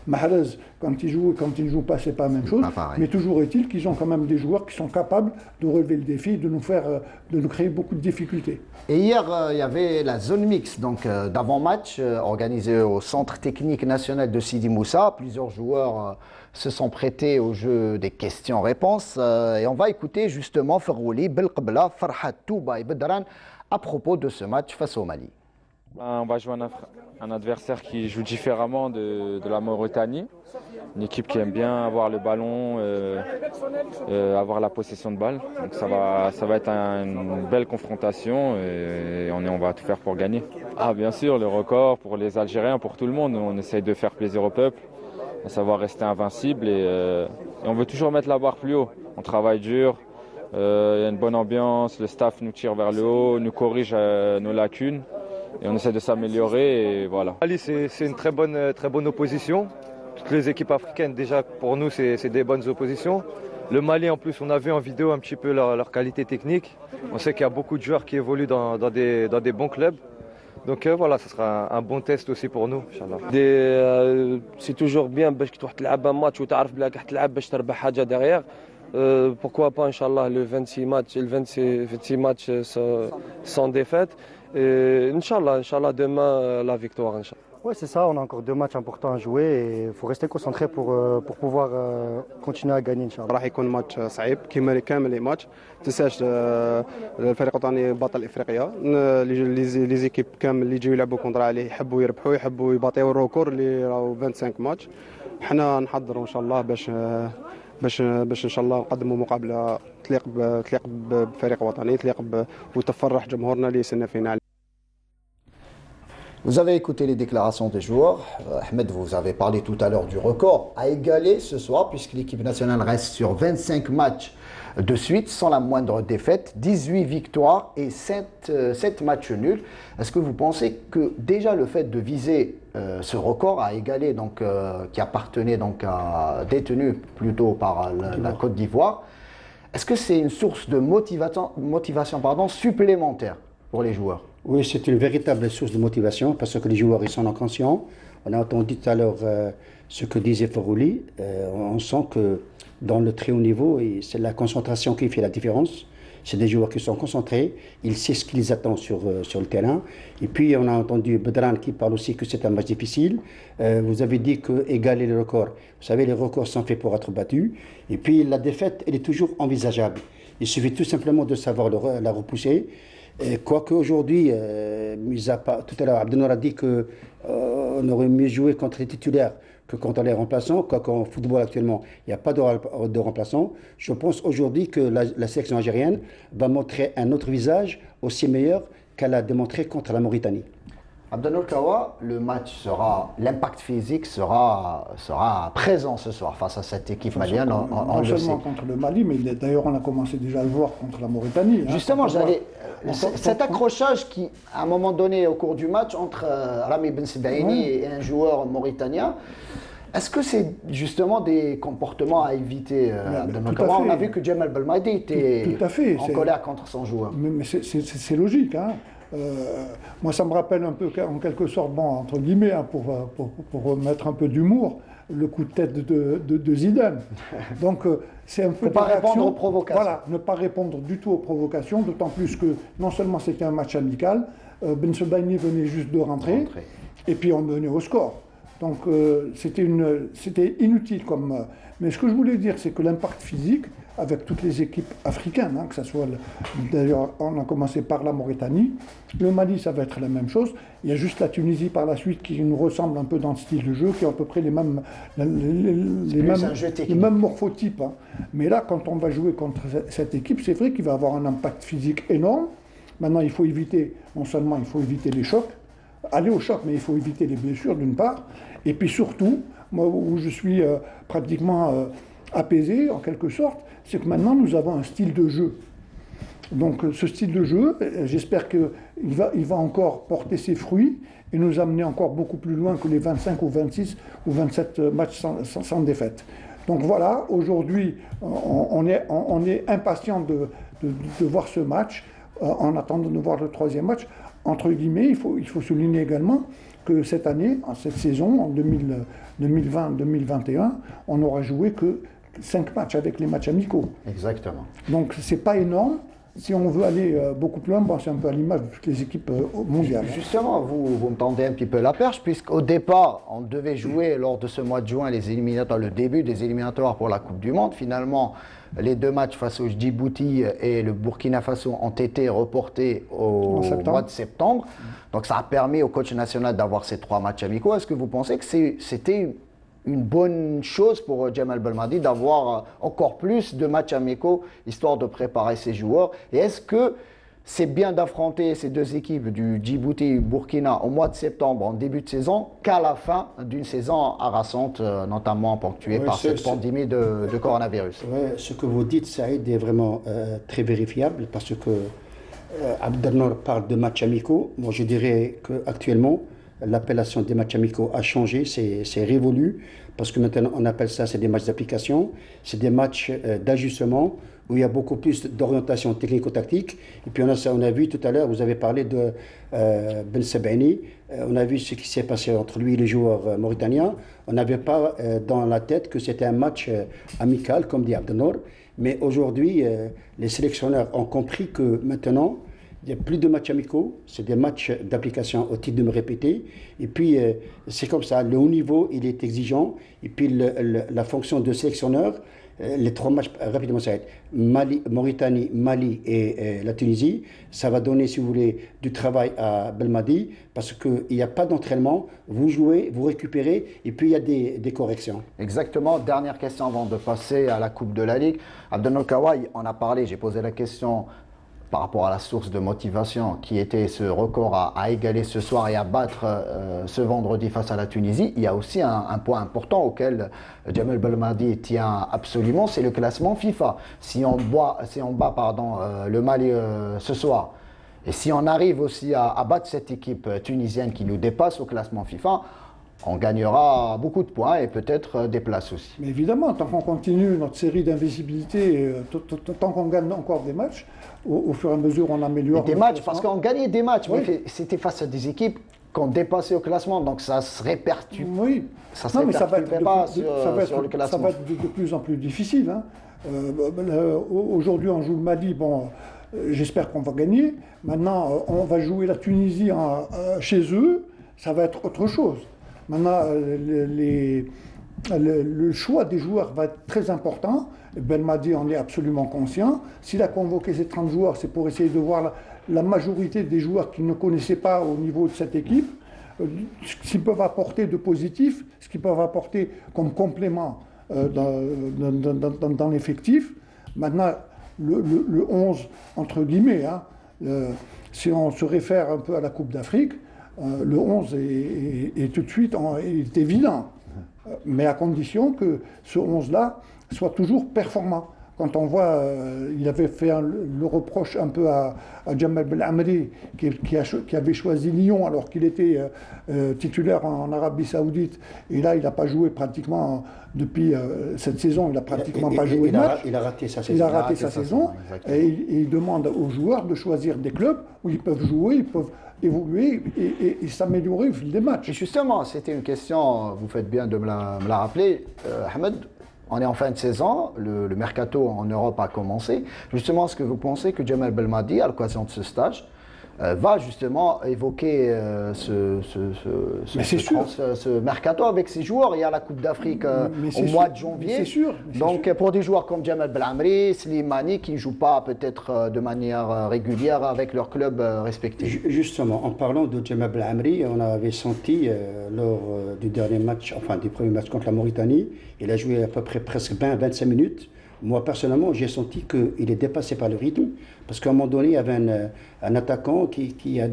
Mahrez, quand ils jouent et quand ils ne jouent pas, c'est pas la même chose. Mais toujours est-il qu'ils ont quand même des joueurs qui sont capables de relever le défi, de nous créer beaucoup de difficultés. Et hier, il y avait la zone mixte, donc d'avant-match, organisée au Centre technique national de Sidi Moussa. Plusieurs joueurs se sont prêtés au jeu des questions-réponses. Et on va écouter justement Farouli, Belqbla, Farhat Touba et Bedran à propos de ce match face au Mali. On va jouer un adversaire qui joue différemment de la Mauritanie. Une équipe qui aime bien avoir le ballon, avoir la possession de balle. Donc ça va être une belle confrontation et on va tout faire pour gagner. Ah, bien sûr, le record pour les Algériens, pour tout le monde. On essaye de faire plaisir au peuple, à savoir rester invincible et on veut toujours mettre la barre plus haut. On travaille dur, il y a une bonne ambiance, le staff nous tire vers le haut, nous corrige nos lacunes. Et on essaie de s'améliorer et voilà. Mali, c'est une très bonne opposition. Toutes les équipes africaines, déjà pour nous, c'est des bonnes oppositions. Le Mali, en plus, on a vu en vidéo un petit peu leur qualité technique. On sait qu'il y a beaucoup de joueurs qui évoluent dans des bons clubs. Donc voilà, ce sera un bon test aussi pour nous, Inch'Allah. C'est toujours bien باش كي تروح تلعب un match وتعرف بلا راح تلعب باش تربح حاجة derrière. Pourquoi pas, Inch'Allah, le 26 matchs sans défaite. Inch'Allah, demain, la victoire, Inch'Allah. Oui, c'est ça, on a encore 2 matchs importants à jouer et il faut rester concentré pour pouvoir continuer à gagner, Inch'Allah. راح يكون ماتش صعيب كما كامل لي ماتش. ما تنساش الفريق الوطني بطل افريقيا، لي زيكيب كامل اللي يجيو يلعبوا كونتر عليه يحبوا يربحوا، يحبوا يباطيو الريكور اللي راهو 25 ماتش. حنا نحضروا ان شاء الله باش ان شاء الله نقدموا مقابله تليق بفريق وطني، وتفرح جمهورنا اللي يسنى فينا. Vous avez écouté les déclarations des joueurs. Ahmed, vous avez parlé tout à l'heure du record à égaler ce soir, puisque l'équipe nationale reste sur 25 matchs de suite, sans la moindre défaite, 18 victoires et 7 matchs nuls. Est-ce que vous pensez que déjà le fait de viser ce record à égaler, donc, qui appartenait donc détenu plutôt par la Côte d'Ivoire, est-ce que c'est une source de motivation supplémentaire pour les joueurs? Oui, c'est une véritable source de motivation parce que les joueurs ils sont conscients. On a entendu tout à l'heure ce que disait Farouli. On sent que dans le très haut niveau, c'est la concentration qui fait la différence. C'est des joueurs qui sont concentrés, ils savent ce qu'ils attendent sur le terrain. Et puis on a entendu Bedran qui parle aussi que c'est un match difficile. Vous avez dit que égaler le record. Vous savez, les records sont faits pour être battus. Et puis la défaite, elle est toujours envisageable. Il suffit tout simplement de savoir la repousser. Quoique aujourd'hui, tout à l'heure, Abdenour a dit qu'on aurait mieux joué contre les titulaires que contre les remplaçants. Quoique en football actuellement, il n'y a pas de remplaçants. Je pense aujourd'hui que la sélection algérienne va montrer un autre visage aussi meilleur qu'elle a démontré contre la Mauritanie. Abdenour Kawa, l'impact physique sera présent ce soir face à cette équipe malienne. Non seulement contre le Mali, mais d'ailleurs on a commencé déjà à le voir contre la Mauritanie. Justement, cet accrochage qui, à un moment donné au cours du match, entre Rami Ben Sebaini et un joueur mauritanien, est-ce que c'est justement des comportements à éviter Abdenour Kawa? On a vu que Djemal Belmadi était en colère contre son joueur. Mais c'est logique, hein. Moi, ça me rappelle un peu, en quelque sorte, bon, entre guillemets, hein, pour mettre un peu d'humour, le coup de tête de Zidane. Donc, c'est un peu. Ne pas répondre aux provocations. Voilà, ne pas répondre du tout aux provocations, d'autant plus que non seulement c'était un match amical, Ben Sebaini venait juste de rentrer, et puis on menait au score. Donc, c'était inutile comme. Mais ce que je voulais dire, c'est que l'impact physique, avec toutes les équipes africaines, hein, que ce soit, d'ailleurs, on a commencé par la Mauritanie, le Mali, ça va être la même chose. Il y a juste la Tunisie par la suite qui nous ressemble un peu dans le style de jeu, qui ont à peu près les mêmes morphotypes. Hein. Mais là, quand on va jouer contre cette équipe, c'est vrai qu'il va avoir un impact physique énorme. Maintenant, il faut éviter, non seulement il faut éviter les chocs, aller au choc, mais il faut éviter les blessures d'une part, et puis surtout, moi où je suis pratiquement apaisé en quelque sorte, c'est que maintenant nous avons un style de jeu. Donc ce style de jeu, j'espère qu'il va encore porter ses fruits et nous amener encore beaucoup plus loin que les 25 ou 26 ou 27 matchs sans défaite. Donc voilà, aujourd'hui on est impatient de voir ce match, en attendant de voir le troisième match. Entre guillemets, il faut souligner également que cette année, cette saison, en 2020-2021, on n'aura joué que 5 matchs avec les matchs amicaux. Exactement. Donc c'est pas énorme. Si on veut aller beaucoup plus loin, bon, c'est un peu à l'image de toutes les équipes mondiales. Justement, vous me tendez un petit peu la perche, puisqu'au départ, on devait jouer lors de ce mois de juin les éliminatoires, le début des éliminatoires pour la Coupe du Monde. Finalement, les deux matchs face au Djibouti et le Burkina Faso ont été reportés au mois de septembre. Donc ça a permis au coach national d'avoir ces 3 matchs amicaux. Est-ce que vous pensez que c'était une bonne chose pour Djemal Belmadi d'avoir encore plus de matchs amicaux, histoire de préparer ses joueurs? Et est-ce que c'est bien d'affronter ces deux équipes du Djibouti et du Burkina au mois de septembre, en début de saison, qu'à la fin d'une saison harassante, notamment ponctuée par cette pandémie de coronavirus? Ce que vous dites, Saïd, est vraiment très vérifiable, parce que Abdenour parle de matchs amicaux. Moi, je dirais qu'actuellement, l'appellation des matchs amicaux a changé, c'est révolu, parce que maintenant on appelle ça, c'est des matchs d'application, c'est des matchs d'ajustement, où il y a beaucoup plus d'orientation technico-tactique. Et puis on a vu tout à l'heure, vous avez parlé de Ben Sebaini, on a vu ce qui s'est passé entre lui et les joueurs mauritaniens. On n'avait pas dans la tête que c'était un match amical, comme dit Abdenour, mais aujourd'hui, les sélectionneurs ont compris que maintenant, il n'y a plus de matchs amicaux, c'est des matchs d'application au titre de me répéter. Et puis, c'est comme ça, le haut niveau, il est exigeant. Et puis, la fonction de sélectionneur, les 3 matchs, rapidement, ça va être Mauritanie, Mali et la Tunisie. Ça va donner, si vous voulez, du travail à Belmadi, parce qu'il n'y a pas d'entraînement. Vous jouez, vous récupérez, et puis il y a des corrections. Exactement. Dernière question avant de passer à la Coupe de la Ligue. Abdenour Kawa, on a parlé, j'ai posé la question par rapport à la source de motivation qui était ce record à égaler ce soir et à battre ce vendredi face à la Tunisie. Il y a aussi un point important auquel Djemal Belmadi tient absolument, c'est le classement FIFA. Si on bat le Mali ce soir, et si on arrive aussi à battre cette équipe tunisienne qui nous dépasse au classement FIFA, on gagnera beaucoup de points et peut-être des places aussi. Mais évidemment, tant qu'on continue notre série d'invisibilité, tant qu'on gagne encore des matchs, au fur et à mesure on améliore. Et des matchs, parce qu'on gagnait des matchs, mais c'était face à des équipes qu'on dépassait au classement, donc ça se répercute. Oui, ça se répercute pas sur le classement. Ça va être de plus en plus difficile. Hein. Aujourd'hui on joue le Mali, bon, j'espère qu'on va gagner. Maintenant on va jouer la Tunisie chez eux, ça va être autre chose. Maintenant, le choix des joueurs va être très important. Belmadi en est absolument conscient. S'il a convoqué ces 30 joueurs, c'est pour essayer de voir la majorité des joueurs qui ne connaissaient pas au niveau de cette équipe, ce qu'ils peuvent apporter de positif, ce qu'ils peuvent apporter comme complément dans l'effectif. Maintenant, le 11, entre guillemets, hein, si on se réfère un peu à la Coupe d'Afrique, le 11 est tout de suite est évident, mais à condition que ce 11-là soit toujours performant. Quand on voit, il avait fait le reproche un peu à Jamal Belhamri, qui avait choisi Lyon alors qu'il était titulaire en Arabie Saoudite. Et là, il n'a pas joué pratiquement depuis cette saison. Il n'a pratiquement pas joué de match. Il a raté sa saison. Il a raté sa saison. Et il demande aux joueurs de choisir des clubs où ils peuvent jouer, ils peuvent évoluer et s'améliorer au fil des matchs. Et justement, c'était une question, vous faites bien de me la rappeler, Ahmed. On est en fin de saison, le mercato en Europe a commencé. Justement, est-ce que vous pensez que Djemal Belmadi, à l'occasion de ce stage, va justement évoquer ce mercato avec ses joueurs? Il y a la Coupe d'Afrique au mois de janvier. C'est sûr. Donc pour des joueurs comme Djemal Belhamri, Slimani, qui ne jouent pas peut-être de manière régulière avec leur club respectif. Justement, en parlant de Djemal Belhamri, on avait senti lors du dernier match, enfin du premier match contre la Mauritanie, il a joué à peu près presque 20-25 minutes. Moi, personnellement, j'ai senti qu'il est dépassé par le rythme, parce qu'à un moment donné, il y avait un attaquant qui a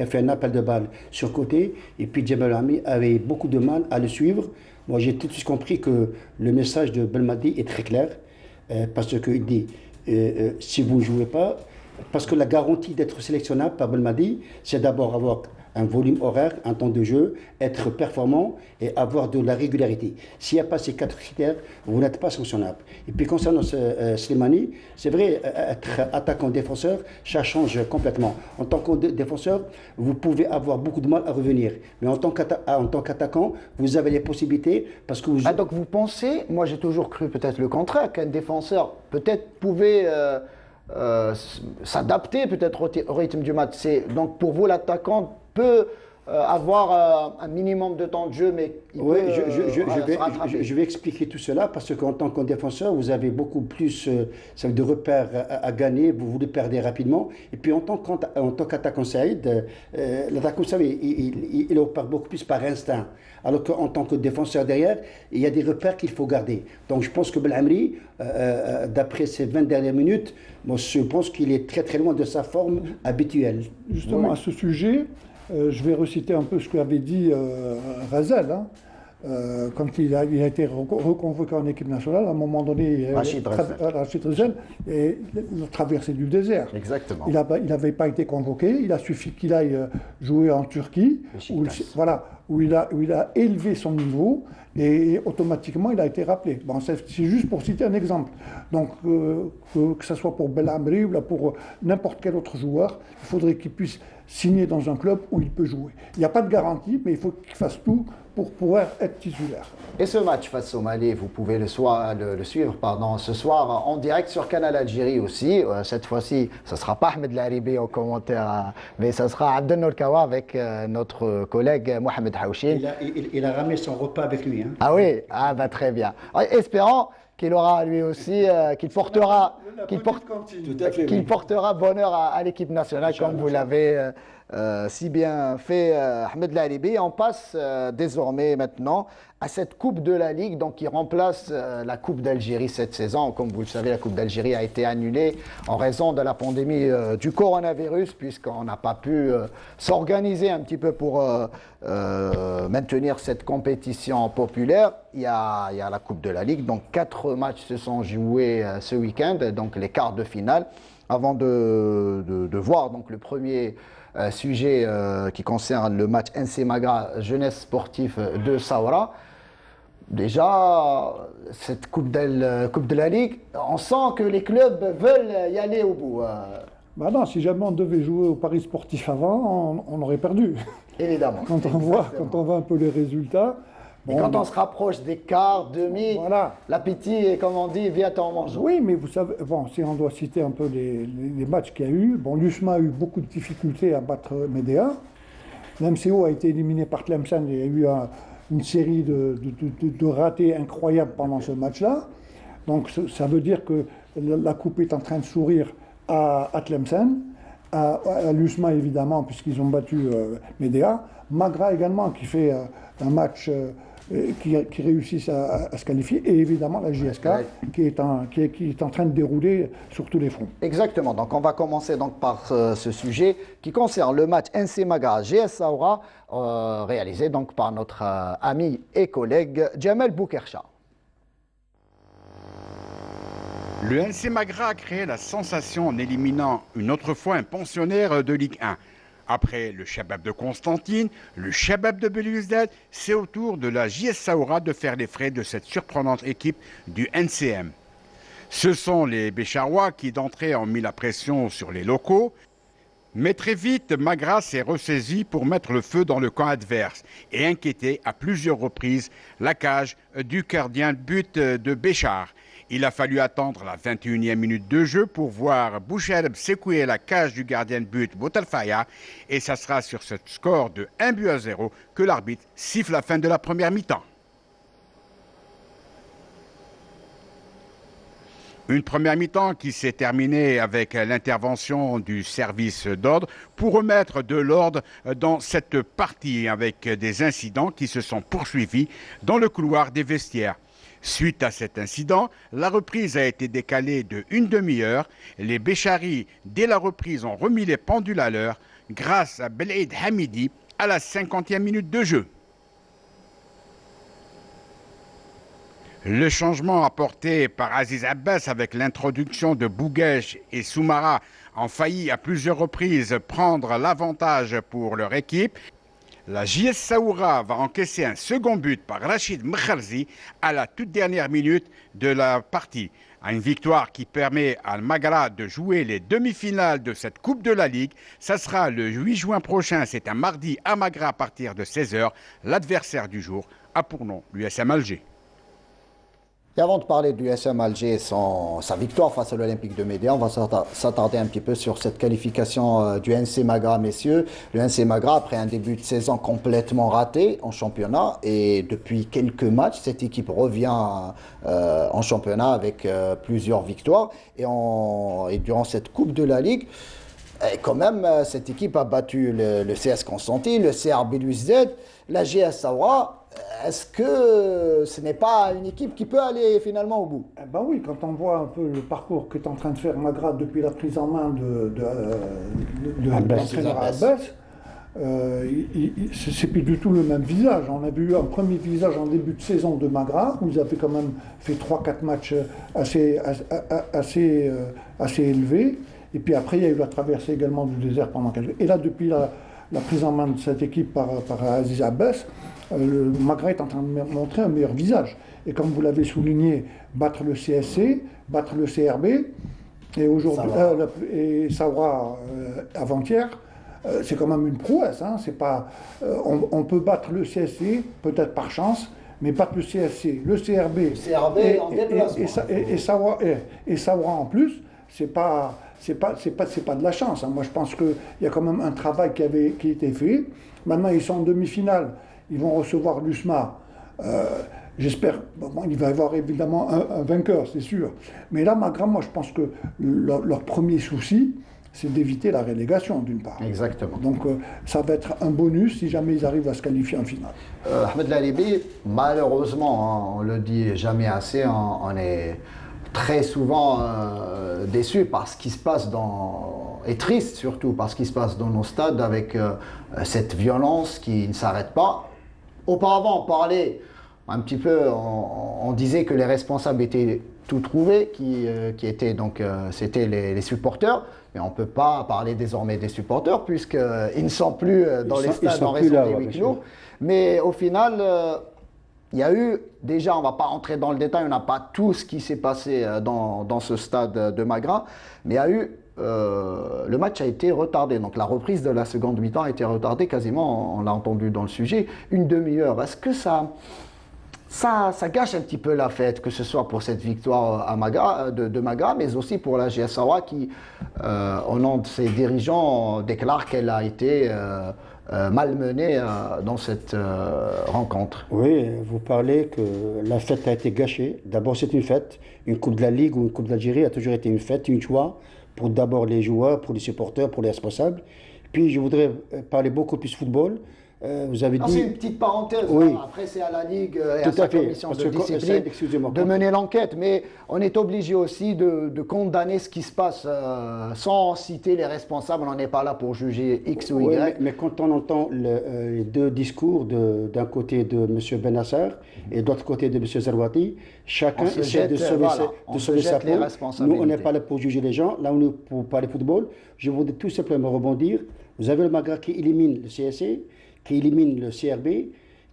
fait un appel de balle sur côté, et puis Djemal Belhamri avait beaucoup de mal à le suivre. Moi, j'ai tout de suite compris que le message de Belmadi est très clair, parce qu'il dit, si vous ne jouez pas, parce que la garantie d'être sélectionnable par Belmadi, c'est d'abord avoir un volume horaire, un temps de jeu, être performant et avoir de la régularité. S'il n'y a pas ces 4 critères, vous n'êtes pas sanctionnable. Et puis concernant Slimani, c'est vrai, être attaquant-défenseur, ça change complètement. En tant que défenseur, vous pouvez avoir beaucoup de mal à revenir. Mais en tant qu'attaquant, vous avez les possibilités parce que vous... Ah, donc vous pensez, moi j'ai toujours cru peut-être le contraire, qu'un défenseur peut-être pouvait... s'adapter peut-être au rythme du match. Donc pour vous, l'attaquant peut avoir un minimum de temps de jeu, mais il peut je vais expliquer tout cela parce qu'en tant que défenseur, vous avez beaucoup plus de repères à gagner, vous voulez perdre rapidement. Et puis en tant qu'attaquant Saïd, l'attaquant, vous savez, il opère beaucoup plus par instinct. Alors qu'en tant que défenseur derrière, il y a des repères qu'il faut garder. Donc je pense que Belhamri, d'après ces 20 dernières minutes, moi, je pense qu'il est très très loin de sa forme habituelle. Justement, à ce sujet, je vais reciter un peu ce qu'avait dit Razel, hein, quand il a été reconvoqué en équipe nationale. À un moment donné, Rachid Razel a traversé du désert. Exactement. Il n'avait pas été convoqué, il a suffi qu'il aille jouer en Turquie, où il a élevé son niveau et automatiquement il a été rappelé. Bon, c'est juste pour citer un exemple. Donc que ce soit pour Belhamri ou pour n'importe quel autre joueur, il faudrait qu'il puisse signer dans un club où il peut jouer. Il n'y a pas de garantie, mais il faut qu'il fasse tout pour pouvoir être titulaire. Et ce match face au Mali, vous pouvez le suivre ce soir en direct sur Canal Algérie aussi. Cette fois-ci, ce ne sera pas Ahmed Laribi au commentaire, mais ce sera Abdel Nourkawa avec notre collègue Mohamed Haouchin. Il a ramené son repas avec lui. Hein. Ah oui, très bien. Espérons qu'il aura lui aussi, qu'il portera bonheur à l'équipe nationale, comme vous l'avez si bien fait, Ahmed Laribi. On passe désormais maintenant à cette Coupe de la Ligue, donc qui remplace la Coupe d'Algérie cette saison. Comme vous le savez, la Coupe d'Algérie a été annulée en raison de la pandémie du coronavirus, puisqu'on n'a pas pu s'organiser un petit peu pour maintenir cette compétition populaire. Il y a la Coupe de la Ligue, donc 4 matchs se sont joués ce week-end, donc les quarts de finale, avant de voir donc le premier sujet qui concerne le match NC Magra Jeunesse Sportive de Saoura. Déjà, cette coupe de la Ligue, on sent que les clubs veulent y aller au bout. Bah non, si jamais on devait jouer au Paris sportif avant, on aurait perdu. Évidemment. Quand on voit un peu les résultats. Et quand on se rapproche des quarts, demi, l'appétit, comme on dit, vient en mangeant. Oui, mais vous savez, bon, si on doit citer un peu les matchs qu'il y a eu, bon, l'USMA a eu beaucoup de difficultés à battre Médéa. L'MCO a été éliminé par Tlemcen. Il y a eu une série de ratés incroyables pendant ce match-là. Donc ça veut dire que la coupe est en train de sourire à Tlemcen. à l'USMA évidemment, puisqu'ils ont battu Médéa. Magra également, qui fait un match qui réussissent à se qualifier, et évidemment la JSK qui est en train de dérouler sur tous les fronts. Exactement, donc on va commencer donc par ce sujet qui concerne le match NC Magra GS Saoura, réalisé donc par notre ami et collègue Djamel Boukercha. Le NC Magra a créé la sensation en éliminant une autre fois un pensionnaire de Ligue 1. Après le Chabab de Constantine, le Chabab de Belouizdad, c'est au tour de la JS Saoura de faire les frais de cette surprenante équipe du NCM. Ce sont les Bécharois qui d'entrée ont mis la pression sur les locaux, mais très vite Magra s'est ressaisi pour mettre le feu dans le camp adverse et inquiéter à plusieurs reprises la cage du gardien de but de Béchar. Il a fallu attendre la 21e minute de jeu pour voir Boucherb secouer la cage du gardien de but Boutalfaya. Et ça sera sur ce score de 1-0 que l'arbitre siffle la fin de la première mi-temps. Une première mi-temps qui s'est terminée avec l'intervention du service d'ordre pour remettre de l'ordre dans cette partie avec des incidents qui se sont poursuivis dans le couloir des vestiaires. Suite à cet incident, la reprise a été décalée de une demi-heure. Les Bécharis, dès la reprise, ont remis les pendules à l'heure grâce à Belaïd Hamidi à la 50e minute de jeu. Le changement apporté par Aziz Abbas avec l'introduction de Bouguesh et Soumara ont failli à plusieurs reprises prendre l'avantage pour leur équipe. La JS Saoura va encaisser un second but par Rachid Mkharzi à la toute dernière minute de la partie. Une victoire qui permet à Magra de jouer les demi-finales de cette Coupe de la Ligue. Ça sera le 8 juin prochain, c'est un mardi à Magra à partir de 16h. L'adversaire du jour a pour nom l'USM Alger. Et avant de parler du USM Alger, sa victoire face à l'Olympique de Médéa, on va s'attarder un petit peu sur cette qualification du NC Magra, messieurs. Le NC Magra, après un début de saison complètement raté en championnat, et depuis quelques matchs, cette équipe revient en championnat avec plusieurs victoires. Et durant cette Coupe de la Ligue, quand même, cette équipe a battu le CS Constantine, le CR Belouizdad, la GS Saoura. Est-ce que ce n'est pas une équipe qui peut aller finalement au bout? Ben oui, quand on voit un peu le parcours qu'est en train de faire Magra depuis la prise en main de l'entraîneur Abbas, c'est plus du tout le même visage. On a vu un premier visage en début de saison de Magra, où ils avaient quand même fait 3-4 matchs assez élevés. Et puis après, il y a eu la traversée également du désert pendant quelques jours. Et là, depuis la prise en main de cette équipe par Aziz Abbas, le Magra est en train de montrer un meilleur visage. Et comme vous l'avez souligné, battre le CSC, battre le CRB, et aujourd'hui, et Saoura avant-hier, c'est quand même une prouesse. Hein. C'est pas, on peut battre le CSC, peut-être par chance, mais battre le CSC, le CRB, et Saoura en plus, c'est pas de la chance. Hein. Moi, je pense qu'il y a quand même un travail qui a été fait. Maintenant, ils sont en demi-finale. Ils vont recevoir l'USMA. J'espère. Bon, il va y avoir évidemment un vainqueur, c'est sûr. Mais là, Magra, moi, je pense que leur premier souci, c'est d'éviter la relégation, d'une part. Exactement. Donc, ça va être un bonus si jamais ils arrivent à se qualifier en finale. Ahmed Lalibi, malheureusement, on le dit jamais assez, on est très souvent déçu par ce qui se passe et triste surtout par ce qui se passe dans nos stades avec cette violence qui ne s'arrête pas. Auparavant, on parlait un petit peu, on disait que les responsables étaient tout trouvés, qui étaient donc, c'était les supporters, mais on ne peut pas parler désormais des supporters puisqu'ils ne sont plus dans les stades en raison des huis clos. Mais au final, il y a eu, déjà, on ne va pas entrer dans le détail, on n'a pas tout ce qui s'est passé dans ce stade de Magra, mais il y a eu, le match a été retardé, donc la reprise de la seconde mi-temps a été retardée quasiment, on l'a entendu dans le sujet, une demi-heure. Est-ce que ça gâche un petit peu la fête, que ce soit pour cette victoire à Magra, de Magra, mais aussi pour la GS Saoura qui, au nom de ses dirigeants, déclare qu'elle a été malmenée dans cette rencontre? Oui, vous parlez que la fête a été gâchée. D'abord, c'est une fête. Une Coupe de la Ligue ou une Coupe d'Algérie a toujours été une fête, une joie pour d'abord les joueurs, pour les supporters, pour les responsables. Puis je voudrais parler beaucoup plus football. Vous avez dit... C'est une petite parenthèse, oui. Après c'est à la Ligue et à sa commission de discipline de mener l'enquête, mais on est obligé aussi de condamner ce qui se passe sans citer les responsables, on n'est pas là pour juger X ou Y. Oui, mais quand on entend les deux discours d'un côté de M. Benasser et de l'autre côté de M. Zarwati, chacun essaie de sauver sa peau. Nous, on n'est pas là pour juger les gens, là on est pour parler football. Je voudrais tout simplement rebondir. Vous avez le Magra qui élimine le CSC, qui élimine le CRB,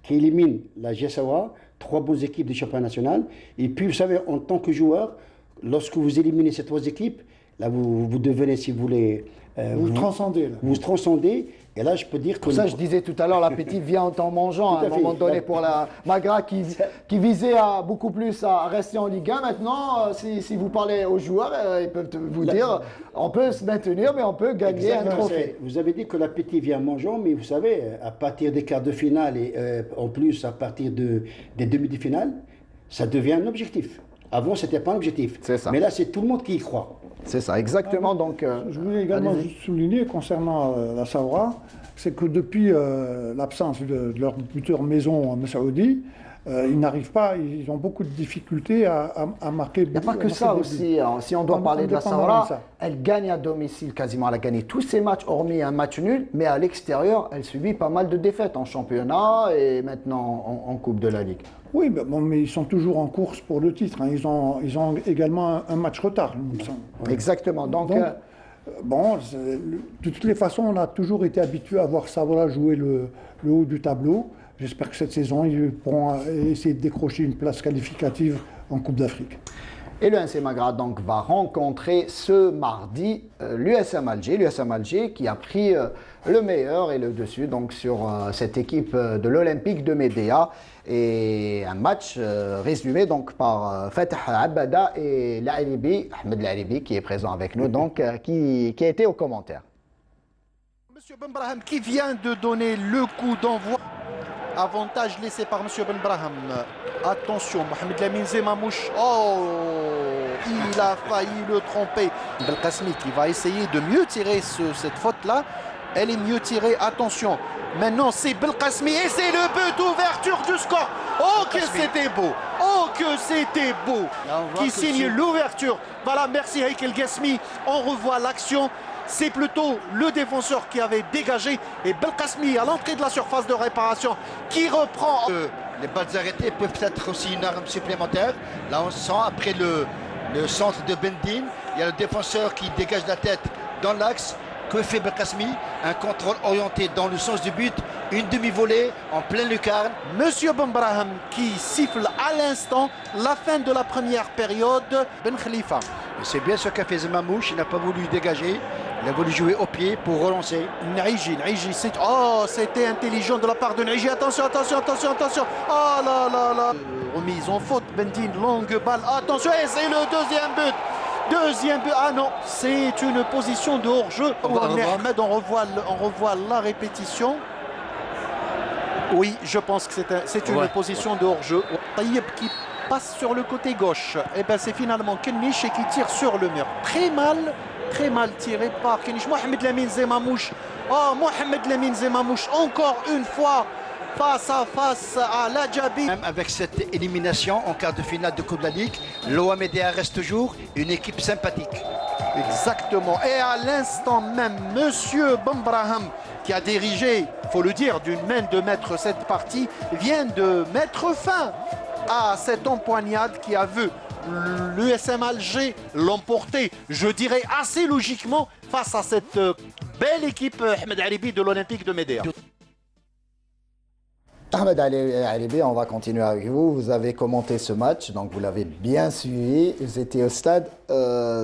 qui élimine la GSAWA, 3 bonnes équipes du championnat national. Et puis, vous savez, en tant que joueur, lorsque vous éliminez ces 3 équipes, là, vous devenez, si vous voulez... vous transcendez. Là. Vous transcendez. Et là, je peux dire que... Pour ça, je disais tout à l'heure, l'appétit vient en mangeant à un moment donné pour la Magra qui visait beaucoup plus à rester en Ligue 1. Maintenant, si vous parlez aux joueurs, ils peuvent vous dire on peut se maintenir, mais on peut gagner un trophée. Vous avez dit que l'appétit vient en mangeant, mais vous savez, à partir des quarts de finale et en plus à partir des demi de finale, ça devient un objectif. Avant, ce n'était pas un objectif. Mais là, c'est tout le monde qui y croit. C'est ça, exactement. Donc, je voulais également souligner concernant la Saoura, c'est que depuis l'absence de leur buteur maison Messaoudi, ils n'arrivent pas, ils ont beaucoup de difficultés à marquer. Il n'y a pas que ça aussi. Si on doit parler de la Saoura, elle gagne à domicile quasiment. Elle a gagné tous ses matchs, hormis un match nul, mais à l'extérieur, elle subit pas mal de défaites en championnat et maintenant en Coupe de la Ligue. Oui, mais ils sont toujours en course pour le titre. Hein. Ils ont également un match retard, il me semble. Exactement. Donc de toutes les façons, on a toujours été habitué à voir Saoura jouer le haut du tableau. J'espère que cette saison, ils pourront essayer de décrocher une place qualificative en Coupe d'Afrique. Et le NC Magra donc va rencontrer ce mardi l'USM Alger. L'USM Alger qui a pris le meilleur et le dessus donc sur cette équipe de l'Olympique de Médéa. Et un match résumé donc par Fatah Abada et Ahmed L'Aribi qui est présent avec nous, donc qui a été au commentaire. Monsieur Ben Braham qui vient de donner le coup d'envoi. Avantage laissé par Monsieur Ben Braham. Attention, Mohamed Lamine Zemamouche. Oh, il a failli le tromper. Belkacemi qui va essayer de mieux tirer cette faute-là. Elle est mieux tirée. Attention. Maintenant, c'est Belkacemi et c'est le but d'ouverture du score. Oh, que c'était beau. Oh, que c'était beau. Qui signe l'ouverture. Voilà, merci Heikel Gasmi. On revoit l'action. C'est plutôt le défenseur qui avait dégagé et Belkacemi à l'entrée de la surface de réparation qui reprend. Les balles arrêtées peuvent être aussi une arme supplémentaire. Là on sent après le centre de Bendine, il y a le défenseur qui dégage la tête dans l'axe. Que fait Belkacemi? Un contrôle orienté dans le sens du but, une demi-volée en pleine lucarne. Monsieur Ben Braham qui siffle à l'instant la fin de la première période. Ben Khalifa. C'est bien ce qu'a fait Zemamouche, il n'a pas voulu dégager. Il a voulu jouer au pied pour relancer. Naïji, c'était intelligent de la part de Naïji. Attention. Oh là là. Remise en faute, Bendine, longue balle. Attention, et c'est le deuxième but. Ah non, c'est une position de hors-jeu. Ahmed, on revoit la répétition. Oui, je pense que c'est une position de hors-jeu. Taïeb qui passe sur le côté gauche. Et bien c'est finalement Kennish qui tire sur le mur. Très mal tiré par Kennish. Mohamed Lamine Zemamouche. Oh, Mohamed Lamine Zemamouche, encore une fois, face à face à l'Adjabi. Même avec cette élimination en quart de finale de Coupe de la Ligue, l'OMDA reste toujours une équipe sympathique. Exactement. Et à l'instant même, Monsieur Ben Braham, qui a dirigé, il faut le dire, d'une main de maître cette partie, vient de mettre fin à cette empoignade qui a vu l'USM Alger l'emporter, je dirais assez logiquement, face à cette belle équipe Ahmed Aribi de l'Olympique de Médéa. Ahmed Aribi, on va continuer avec vous. Vous avez commenté ce match, donc vous l'avez bien suivi. Vous étiez au stade.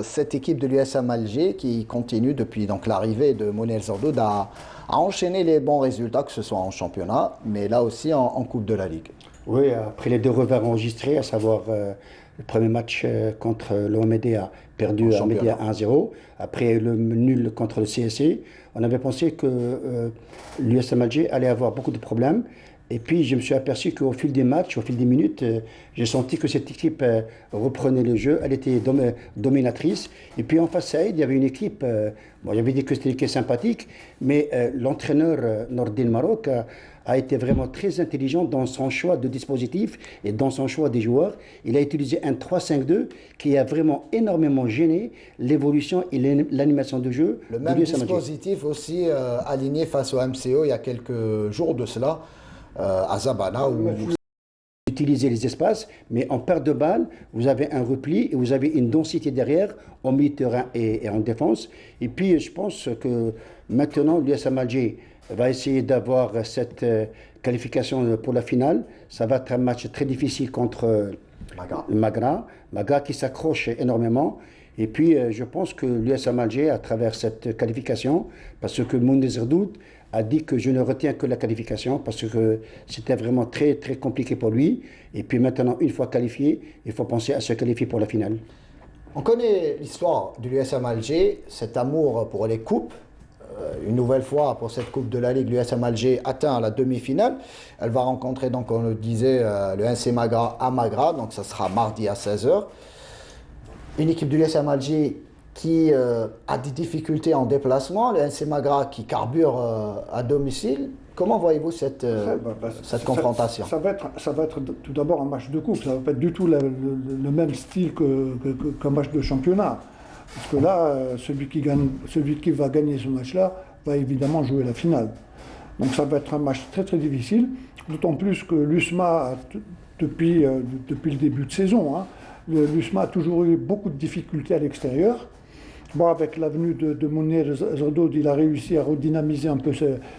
Cette équipe de l'USM Alger qui continue depuis l'arrivée de Mounir Zordoud à enchaîner les bons résultats, que ce soit en championnat, mais là aussi en Coupe de la Ligue. Oui, après les 2 revers enregistrés, à savoir le premier match contre l'OMDA, perdu à Média 1-0. Après le nul contre le CSC, on avait pensé que l'USM Alger allait avoir beaucoup de problèmes. Et puis, je me suis aperçu qu'au fil des matchs, au fil des minutes, j'ai senti que cette équipe reprenait le jeu. Elle était dominatrice. Et puis, en face à elle, il y avait une équipe, bon, j'avais dit que c'était une équipe sympathique, mais l'entraîneur Nordin Maroc a été vraiment très intelligent dans son choix de dispositif et dans son choix des joueurs. Il a utilisé un 3-5-2 qui a vraiment énormément gêné l'évolution et l'animation de jeu. Le même dispositif aussi aligné face au MCO il y a quelques jours de cela, à Zabana. Où utiliser les espaces, mais en perte de balle, vous avez un repli et vous avez une densité derrière, au milieu de terrain et en défense. Et puis, je pense que maintenant, l'USM Alger va essayer d'avoir cette qualification pour la finale. Ça va être un match très difficile contre Magra qui s'accroche énormément. Et puis, je pense que l'USM Alger, à travers cette qualification, parce que Mounez Redout a dit que je ne retiens que la qualification, parce que c'était vraiment très, très compliqué pour lui. Et puis maintenant, une fois qualifié, il faut penser à se qualifier pour la finale. On connaît l'histoire de l'USM Alger, cet amour pour les coupes. Une nouvelle fois, pour cette Coupe de la Ligue, l'USM Alger atteint la demi-finale. Elle va rencontrer, donc on le disait, le NC Magra à Magra, donc ça sera mardi à 16h. Une équipe de l'USM Alger qui a des difficultés en déplacement, le NC Magra qui carbure à domicile. Comment voyez-vous cette confrontation? Ça va être tout d'abord un match de coupe, ça ne va pas être du tout le même style qu'un match de championnat. Parce que là, celui qui va gagner ce match-là va évidemment jouer la finale. Donc ça va être un match très très difficile, d'autant plus que l'USMA, depuis le début de saison, l'USMA a toujours eu beaucoup de difficultés à l'extérieur. Bon, avec l'avenue de Mounir Zerdoud, il a réussi à redynamiser un peu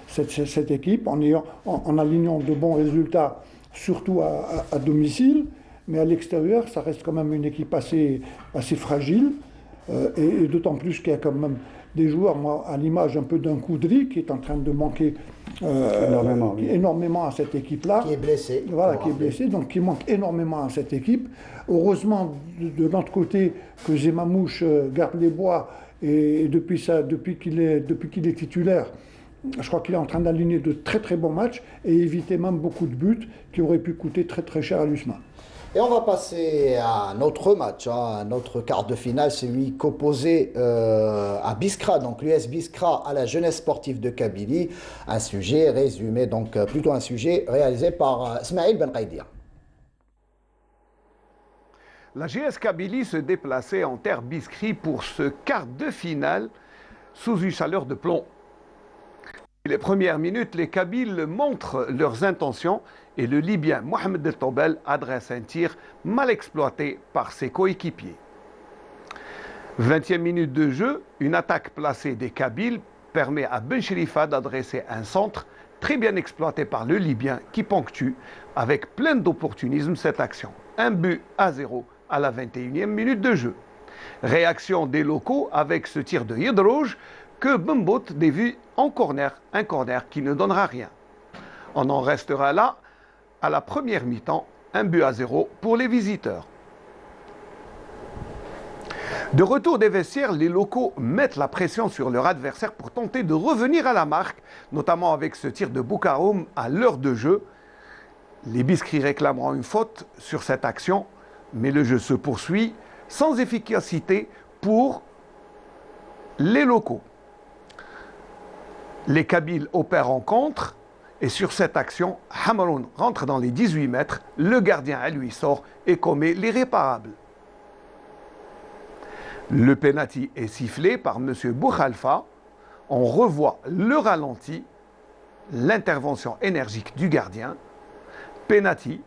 cette équipe en alignant de bons résultats, surtout à domicile. Mais à l'extérieur, ça reste quand même une équipe assez fragile. Et d'autant plus qu'il y a quand même des joueurs, moi, à l'image un peu d'un Koudri qui est en train de manquer énormément à cette équipe-là. Qui est blessé. Voilà, qui est blessé, donc qui manque énormément à cette équipe. Heureusement, de l'autre côté, que Zemamouche garde les bois et depuis qu'il est titulaire, je crois qu'il est en train d'aligner de très très bons matchs et éviter même beaucoup de buts qui auraient pu coûter très très cher à l'USMA. Et on va passer à un autre match, un autre quart de finale, celui qu'opposé à Biskra, donc l'US Biskra à la jeunesse sportive de Kabylie. Un sujet résumé, donc plutôt un sujet réalisé par Smaïl Ben Qaïdia. La GS Kabylie se déplaçait en terre Biskri pour ce quart de finale sous une chaleur de plomb. Les premières minutes, les Kabyles montrent leurs intentions et le Libyen Mohamed El Tobel adresse un tir mal exploité par ses coéquipiers. 20e minute de jeu, une attaque placée des Kabyles permet à Ben Cherifa d'adresser un centre très bien exploité par le Libyen qui ponctue avec plein d'opportunisme cette action. 1-0 à la 21e minute de jeu. Réaction des locaux avec ce tir de Yedrouj que Bembout dévie en corner, un corner qui ne donnera rien. On en restera là à la première mi-temps, 1-0 pour les visiteurs. De retour des vestiaires, les locaux mettent la pression sur leur adversaire pour tenter de revenir à la marque, notamment avec ce tir de Boukaroum à l'heure de jeu. Les Biskri réclameront une faute sur cette action, mais le jeu se poursuit sans efficacité pour les locaux. Les Kabyles opèrent en contre et sur cette action, Hamroun rentre dans les 18 mètres, le gardien à lui sort et commet l'irréparable. Le pénalty est sifflé par M. Boukhalfa. On revoit le ralenti, l'intervention énergique du gardien. Pénalty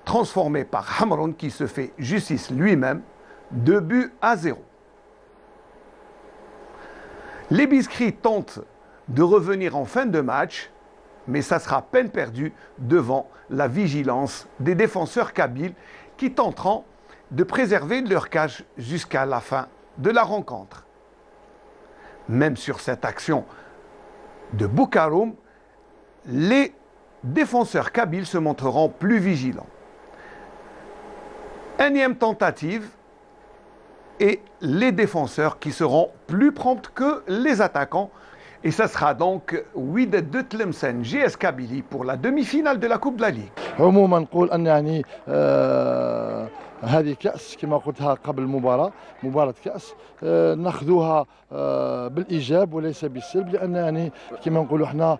transformé par Hamroun qui se fait justice lui-même, 2-0. Les Biskri tentent de revenir en fin de match, mais ça sera peine perdue devant la vigilance des défenseurs kabyles qui tenteront de préserver leur cage jusqu'à la fin de la rencontre. Même sur cette action de Boukaroum, les défenseurs kabyles se montreront plus vigilants. Énième tentative et les défenseurs qui seront plus prompts que les attaquants Et ce sera donc Wydad de Tlemcen JS Kabylie pour la demi-finale de la Coupe de la Ligue. عموما نقول ان يعني هذه كأس كما قلتها قبل المباراة مباراة كأس ناخذوها بالإيجاب وليس بالسلب لأن يعني كما نقولوا احنا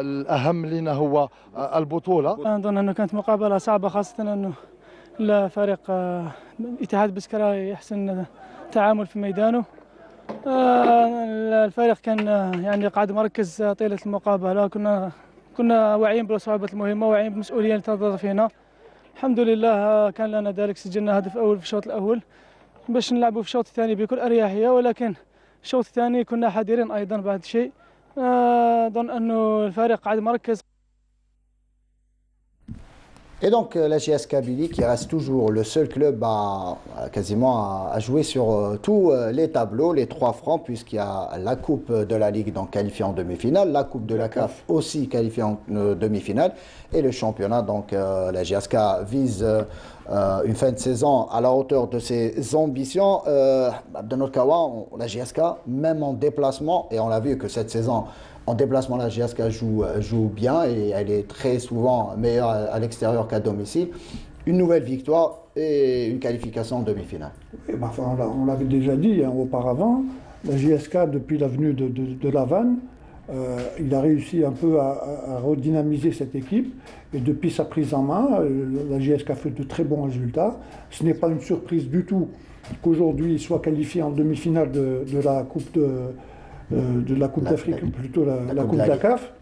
الأهم لنا هو البطولة. أظن أنه كانت مقابلة صعبة خاصة أنه الفريق اتحاد بسكرة يحسن التعامل في ميدانه. الفريق كان يعني قاعد مركز طيلة المقابلة. كنا واعيين بصعوبة المهمة واعيين بالمسؤولية اللي تنتظر فينا. الحمد لله كان لنا ذلك، سجلنا هدف أول في الشوط الأول باش نلعبوا في الشوط الثاني بكل أريحية، ولكن الشوط الثاني كنا حذرين أيضا بعض الشيء. أظن أنه الفريق قاعد مركز. Et donc la JS Kabylie qui reste toujours le seul club à jouer sur tous les tableaux, les 3 fronts, puisqu'il y a la Coupe de la Ligue donc qualifiée en demi-finale, la Coupe de la CAF aussi qualifiée en demi-finale, et le championnat. Donc la JSK vise une fin de saison à la hauteur de ses ambitions. De notre cas, la JSK, même en déplacement, et on l'a vu que cette saison, en déplacement, la JSK joue bien et elle est très souvent meilleure à l'extérieur qu'à domicile. Une nouvelle victoire et une qualification en demi-finale. On l'avait déjà dit auparavant, la JSK, depuis la venue de Lavanne, il a réussi un peu à redynamiser cette équipe. Et depuis sa prise en main, la JSK fait de très bons résultats. Ce n'est pas une surprise du tout qu'aujourd'hui il soit qualifié en demi-finale de la Coupe d'Afrique, plutôt la Coupe de la CAF.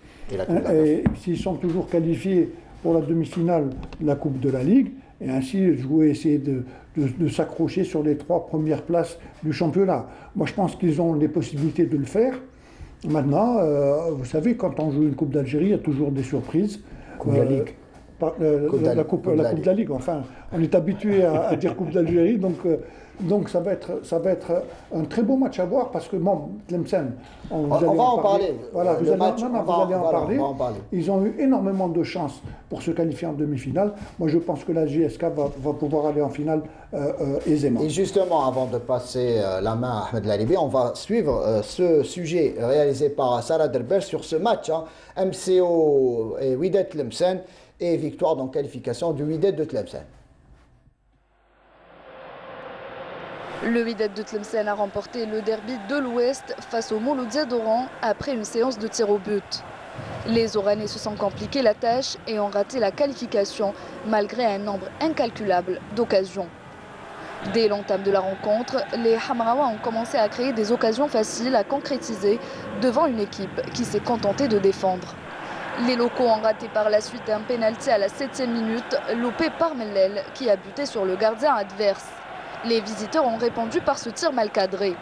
Et s'ils sont toujours qualifiés pour la demi-finale de la Coupe de la Ligue, et ainsi essayer de s'accrocher sur les 3 premières places du championnat. Moi je pense qu'ils ont les possibilités de le faire. Maintenant, vous savez, quand on joue une Coupe d'Algérie, il y a toujours des surprises. Coupe de la Ligue. La Coupe de la Ligue, enfin, on est habitué à dire Coupe d'Algérie, donc ça va être un très beau match à voir parce que bon, Tlemcen, on va en parler. Voilà, vous allez en parler. Ils ont eu énormément de chance pour se qualifier en demi-finale. Moi, je pense que la JSK va pouvoir aller en finale aisément. Et justement, avant de passer la main à Ahmed Lalibi, on va suivre ce sujet réalisé par Sarah Derber sur ce match, MCO et Wydad Tlemcen, et victoire dans qualification du Wydad de Tlemcen. Le Wydad de Tlemcen a remporté le derby de l'Ouest face au Mouloudia d'Oran après une séance de tir au but. Les Oranais se sont compliqué la tâche et ont raté la qualification malgré un nombre incalculable d'occasions. Dès l'entame de la rencontre, les Hamraois ont commencé à créer des occasions faciles à concrétiser devant une équipe qui s'est contentée de défendre. Les locaux ont raté par la suite un pénalty à la 7e minute, loupé par Mellel qui a buté sur le gardien adverse. Les visiteurs ont répondu par ce tir mal cadré.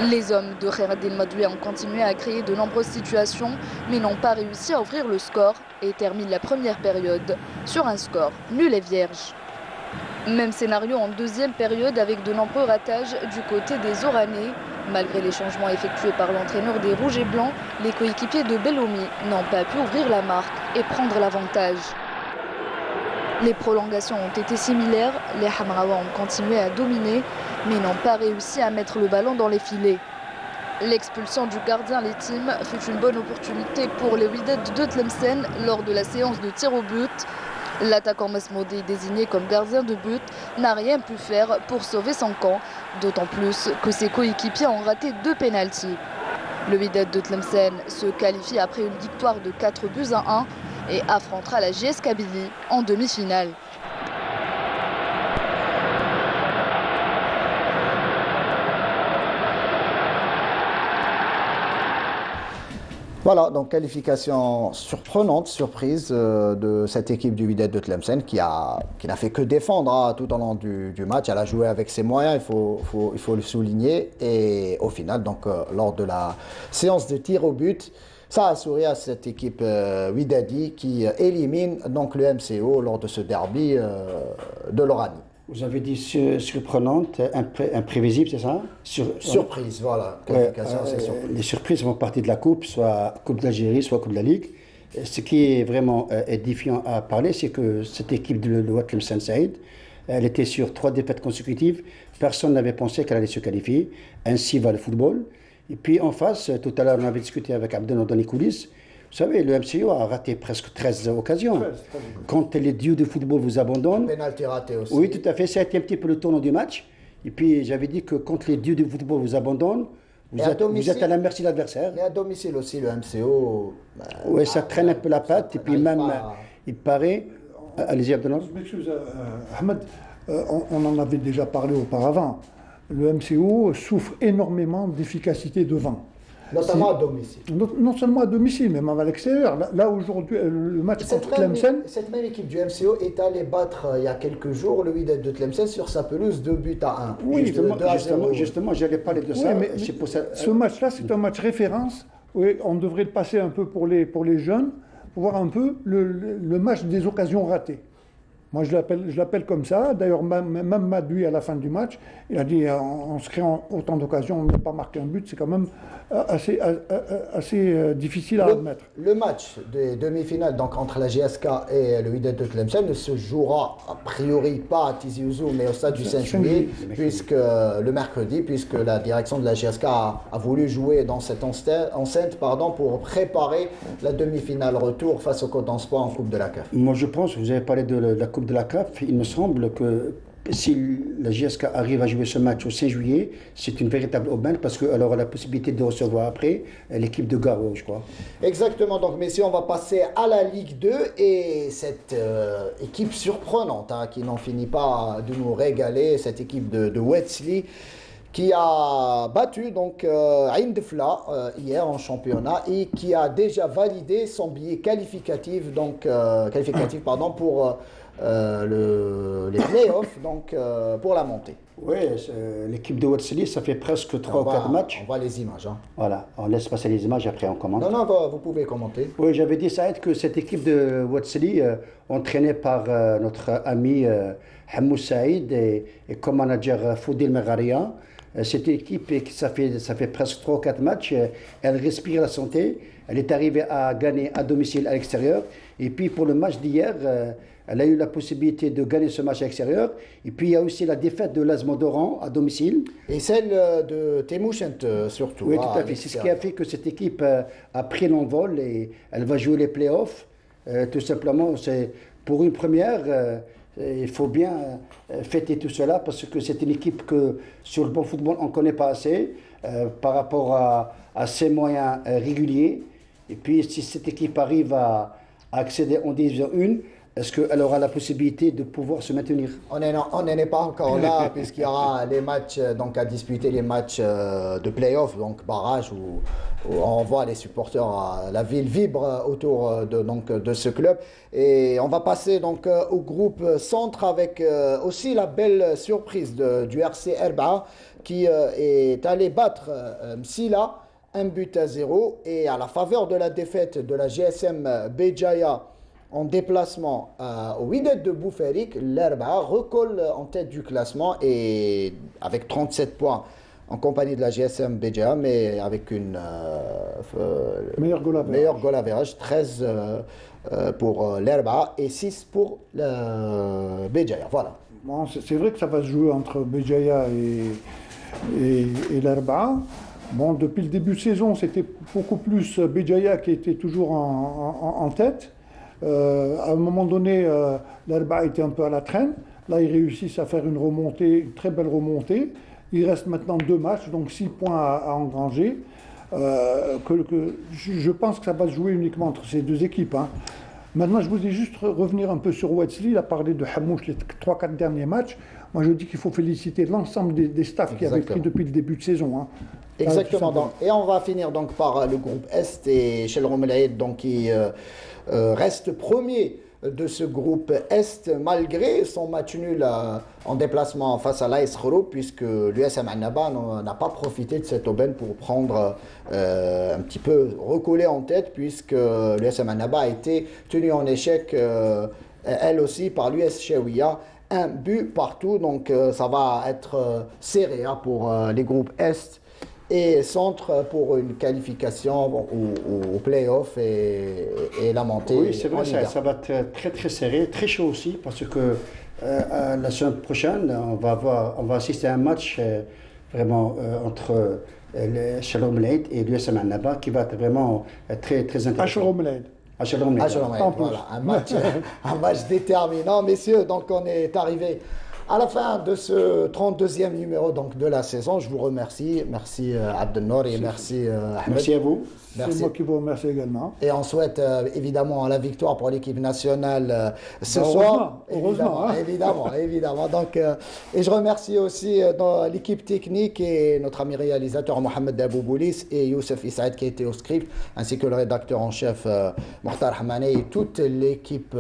Les hommes de Khaireddine Madoui ont continué à créer de nombreuses situations, mais n'ont pas réussi à ouvrir le score et terminent la première période sur un score nul et vierge. Même scénario en deuxième période avec de nombreux ratages du côté des Oranais. Malgré les changements effectués par l'entraîneur des Rouges et Blancs, les coéquipiers de Belloumi n'ont pas pu ouvrir la marque et prendre l'avantage. Les prolongations ont été similaires, les Hamraois ont continué à dominer, mais n'ont pas réussi à mettre le ballon dans les filets. L'expulsion du gardien Letim fut une bonne opportunité pour les Wydad de Tlemcen lors de la séance de tir au but. L'attaquant Mesmoudi, désigné comme gardien de but, n'a rien pu faire pour sauver son camp, d'autant plus que ses coéquipiers ont raté 2 pénaltys. Le Wydad de Tlemcen se qualifie après une victoire de 4-1 et affrontera la JS Kabylie en demi-finale. Voilà, donc qualification surprenante, surprise de cette équipe du Wydad de Tlemcen qui n'a fait que défendre tout au long du match. Elle a joué avec ses moyens, il faut le souligner. Et au final, donc, lors de la séance de tir au but, ça a souri à cette équipe Wydadi qui élimine donc le MCO lors de ce derby de l'Oranie. Vous avez dit surprenante, imprévisible, c'est ça? Surprise, voilà. Qualification, c'est surprise. Les surprises font partie de la Coupe, soit Coupe d'Algérie, soit Coupe de la Ligue. Ce qui est vraiment édifiant à parler, c'est que cette équipe de Wydad Tlemcen Saïd, elle était sur 3 défaites consécutives Personne n'avait pensé qu'elle allait se qualifier. Ainsi va le football. Et puis en face, tout à l'heure, on avait discuté avec Abdel dans les coulisses. Vous savez, le MCO a raté presque 13 occasions. Quand les dieux de football vous abandonnent. Pénalty raté aussi. Oui, tout à fait. Ça a été un petit peu le tournant du match. Et puis j'avais dit que quand les dieux du football vous abandonnent, vous êtes à la merci de l'adversaire. Et à domicile aussi, le MCO. Oui, ça traîne un peu la patte. Et puis même, il paraît. Allez-y, Abdellah. Je m'excuse, Ahmed. On en avait déjà parlé auparavant. Le MCO souffre énormément d'efficacité devant. Notamment à domicile. Non seulement à domicile, mais même à l'extérieur. Là aujourd'hui, le match contre Tlemcen. Cette même équipe du MCO est allée battre il y a quelques jours le Wydad de Tlemcen sur sa pelouse 2-1. Oui, justement, j'allais parler de ça. Mais pour ça. Ce match-là, c'est un match référence. Oui, on devrait le passer un peu pour les jeunes, pour voir un peu le match des occasions ratées. Moi, je l'appelle comme ça. D'ailleurs, même Madoui, à la fin du match, il a dit on se crée autant d'occasions, on n'a pas marqué un but. C'est quand même assez difficile à admettre. Le match des demi-finales donc, entre la GSK et le Wydad de Tlemcen ne se jouera a priori pas à Tizi Ouzou, mais au stade du 5 juillet, le mercredi, puisque la direction de la GSK a voulu jouer dans cette enceinte pour préparer la demi-finale retour face au Coton-Sport en Coupe de la CAF. Moi, je pense, vous avez parlé de la Coupe de la CAF, il me semble que si la GSK arrive à jouer ce match au 5 juillet, c'est une véritable aubaine parce qu'elle aura la possibilité de recevoir après l'équipe de Garo, je crois. Exactement, donc messieurs, on va passer à la Ligue 2 et cette équipe surprenante qui n'en finit pas de nous régaler, cette équipe de Wetzli qui a battu donc Ain Defla hier en championnat et qui a déjà validé son billet qualificatif pour les playoffs, donc pour la montée. Oui, l'équipe de Wetzli, ça fait presque 3 ou 4 matchs. On voit les images. Voilà, on laisse passer les images, après on commente. Non, vous pouvez commenter. Oui, j'avais dit, Saïd, que cette équipe de Wetzli, entraînée par notre ami Hamou Saïd et comme manager Foudil Megharia, cette équipe, ça fait presque 3 ou 4 matchs, elle respire la santé, elle est arrivée à gagner à domicile à l'extérieur. Et puis pour le match d'hier, elle a eu la possibilité de gagner ce match à l'extérieur. Et puis il y a aussi la défaite de l'Azmodoran à domicile. Et celle de Temouchent surtout. Oui, tout à fait. C'est ce qui a fait que cette équipe a pris l'envol et elle va jouer les playoffs. Tout simplement, c'est pour une première. Il faut bien fêter tout cela parce que c'est une équipe que sur le bon football on ne connaît pas assez par rapport à ses moyens réguliers. Et puis si cette équipe arrive à accéder en division 1, est-ce qu'elle aura la possibilité de pouvoir se maintenir? On n'en est pas encore là, puisqu'il y aura les matchs donc, à disputer, les matchs de play-off, donc barrage, où on voit les supporters, la ville vibre autour de ce club. Et on va passer donc au groupe centre avec aussi la belle surprise du RC Erba qui est allé battre Msila 1-0. Et à la faveur de la défaite de la GSM Béjaïa en déplacement au Wydad de Boufarik, l'Erba recolle en tête du classement et avec 37 points en compagnie de la GSM Béjaïa, mais avec une meilleur goal average, 13 pour l'Erba et 6 pour le Béjaïa. Voilà. Bon, c'est vrai que ça va se jouer entre Béjaïa et l'Erba. Bon, depuis le début de saison, c'était beaucoup plus Béjaïa qui était toujours en tête. À un moment donné, l'Erba était un peu à la traîne. Là, ils réussissent à faire une remontée, une très belle remontée. Il reste maintenant 2 matchs, donc 6 points à engranger. Je pense que ça va se jouer uniquement entre ces 2 équipes. Maintenant, je voulais juste revenir un peu sur Wetzli. Il a parlé de Hamouche les 3-4 derniers matchs. Moi, je dis qu'il faut féliciter l'ensemble des staffs qui avaient pris depuis le début de saison. Exactement. Donc, et on va finir donc par le groupe Est et Chel Romelaïd donc qui reste premier de ce groupe Est malgré son match nul en déplacement face à l'AS Khoroub, puisque l'USM Annaba n'a pas profité de cette aubaine pour prendre un petit peu recoller en tête, puisque l'USM Annaba a été tenu en échec elle aussi par l'US Chaouia. 1 but partout, donc ça va être serré pour les groupes Est et centre pour une qualification au play-off et la montée. Oui, c'est vrai, ça va être très très serré, très chaud aussi, parce que La semaine prochaine, on va assister à un match vraiment entre le Shalom Leid et l'USM Annaba qui va être vraiment très, très intéressant. Shalom Leid. Shalom Leid, voilà, un match déterminant. Messieurs, donc on est arrivé à la fin de ce 32e numéro donc, de la saison. Je vous remercie. Merci Abdelnour et merci Ahmed. Merci à vous. C'est moi qui vous remercie également. Et on souhaite évidemment la victoire pour l'équipe nationale ce heureusement, soir. Heureusement. Évidemment. Donc, et je remercie aussi l'équipe technique et notre ami réalisateur Mohamed Dabouboulis et Youssef Issaïd qui était au script, ainsi que le rédacteur en chef Mokhtar Hamane et toute l'équipe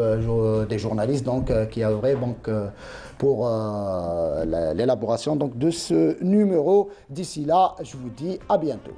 des journalistes donc, qui a œuvré pour l'élaboration de ce numéro. D'ici là, je vous dis à bientôt.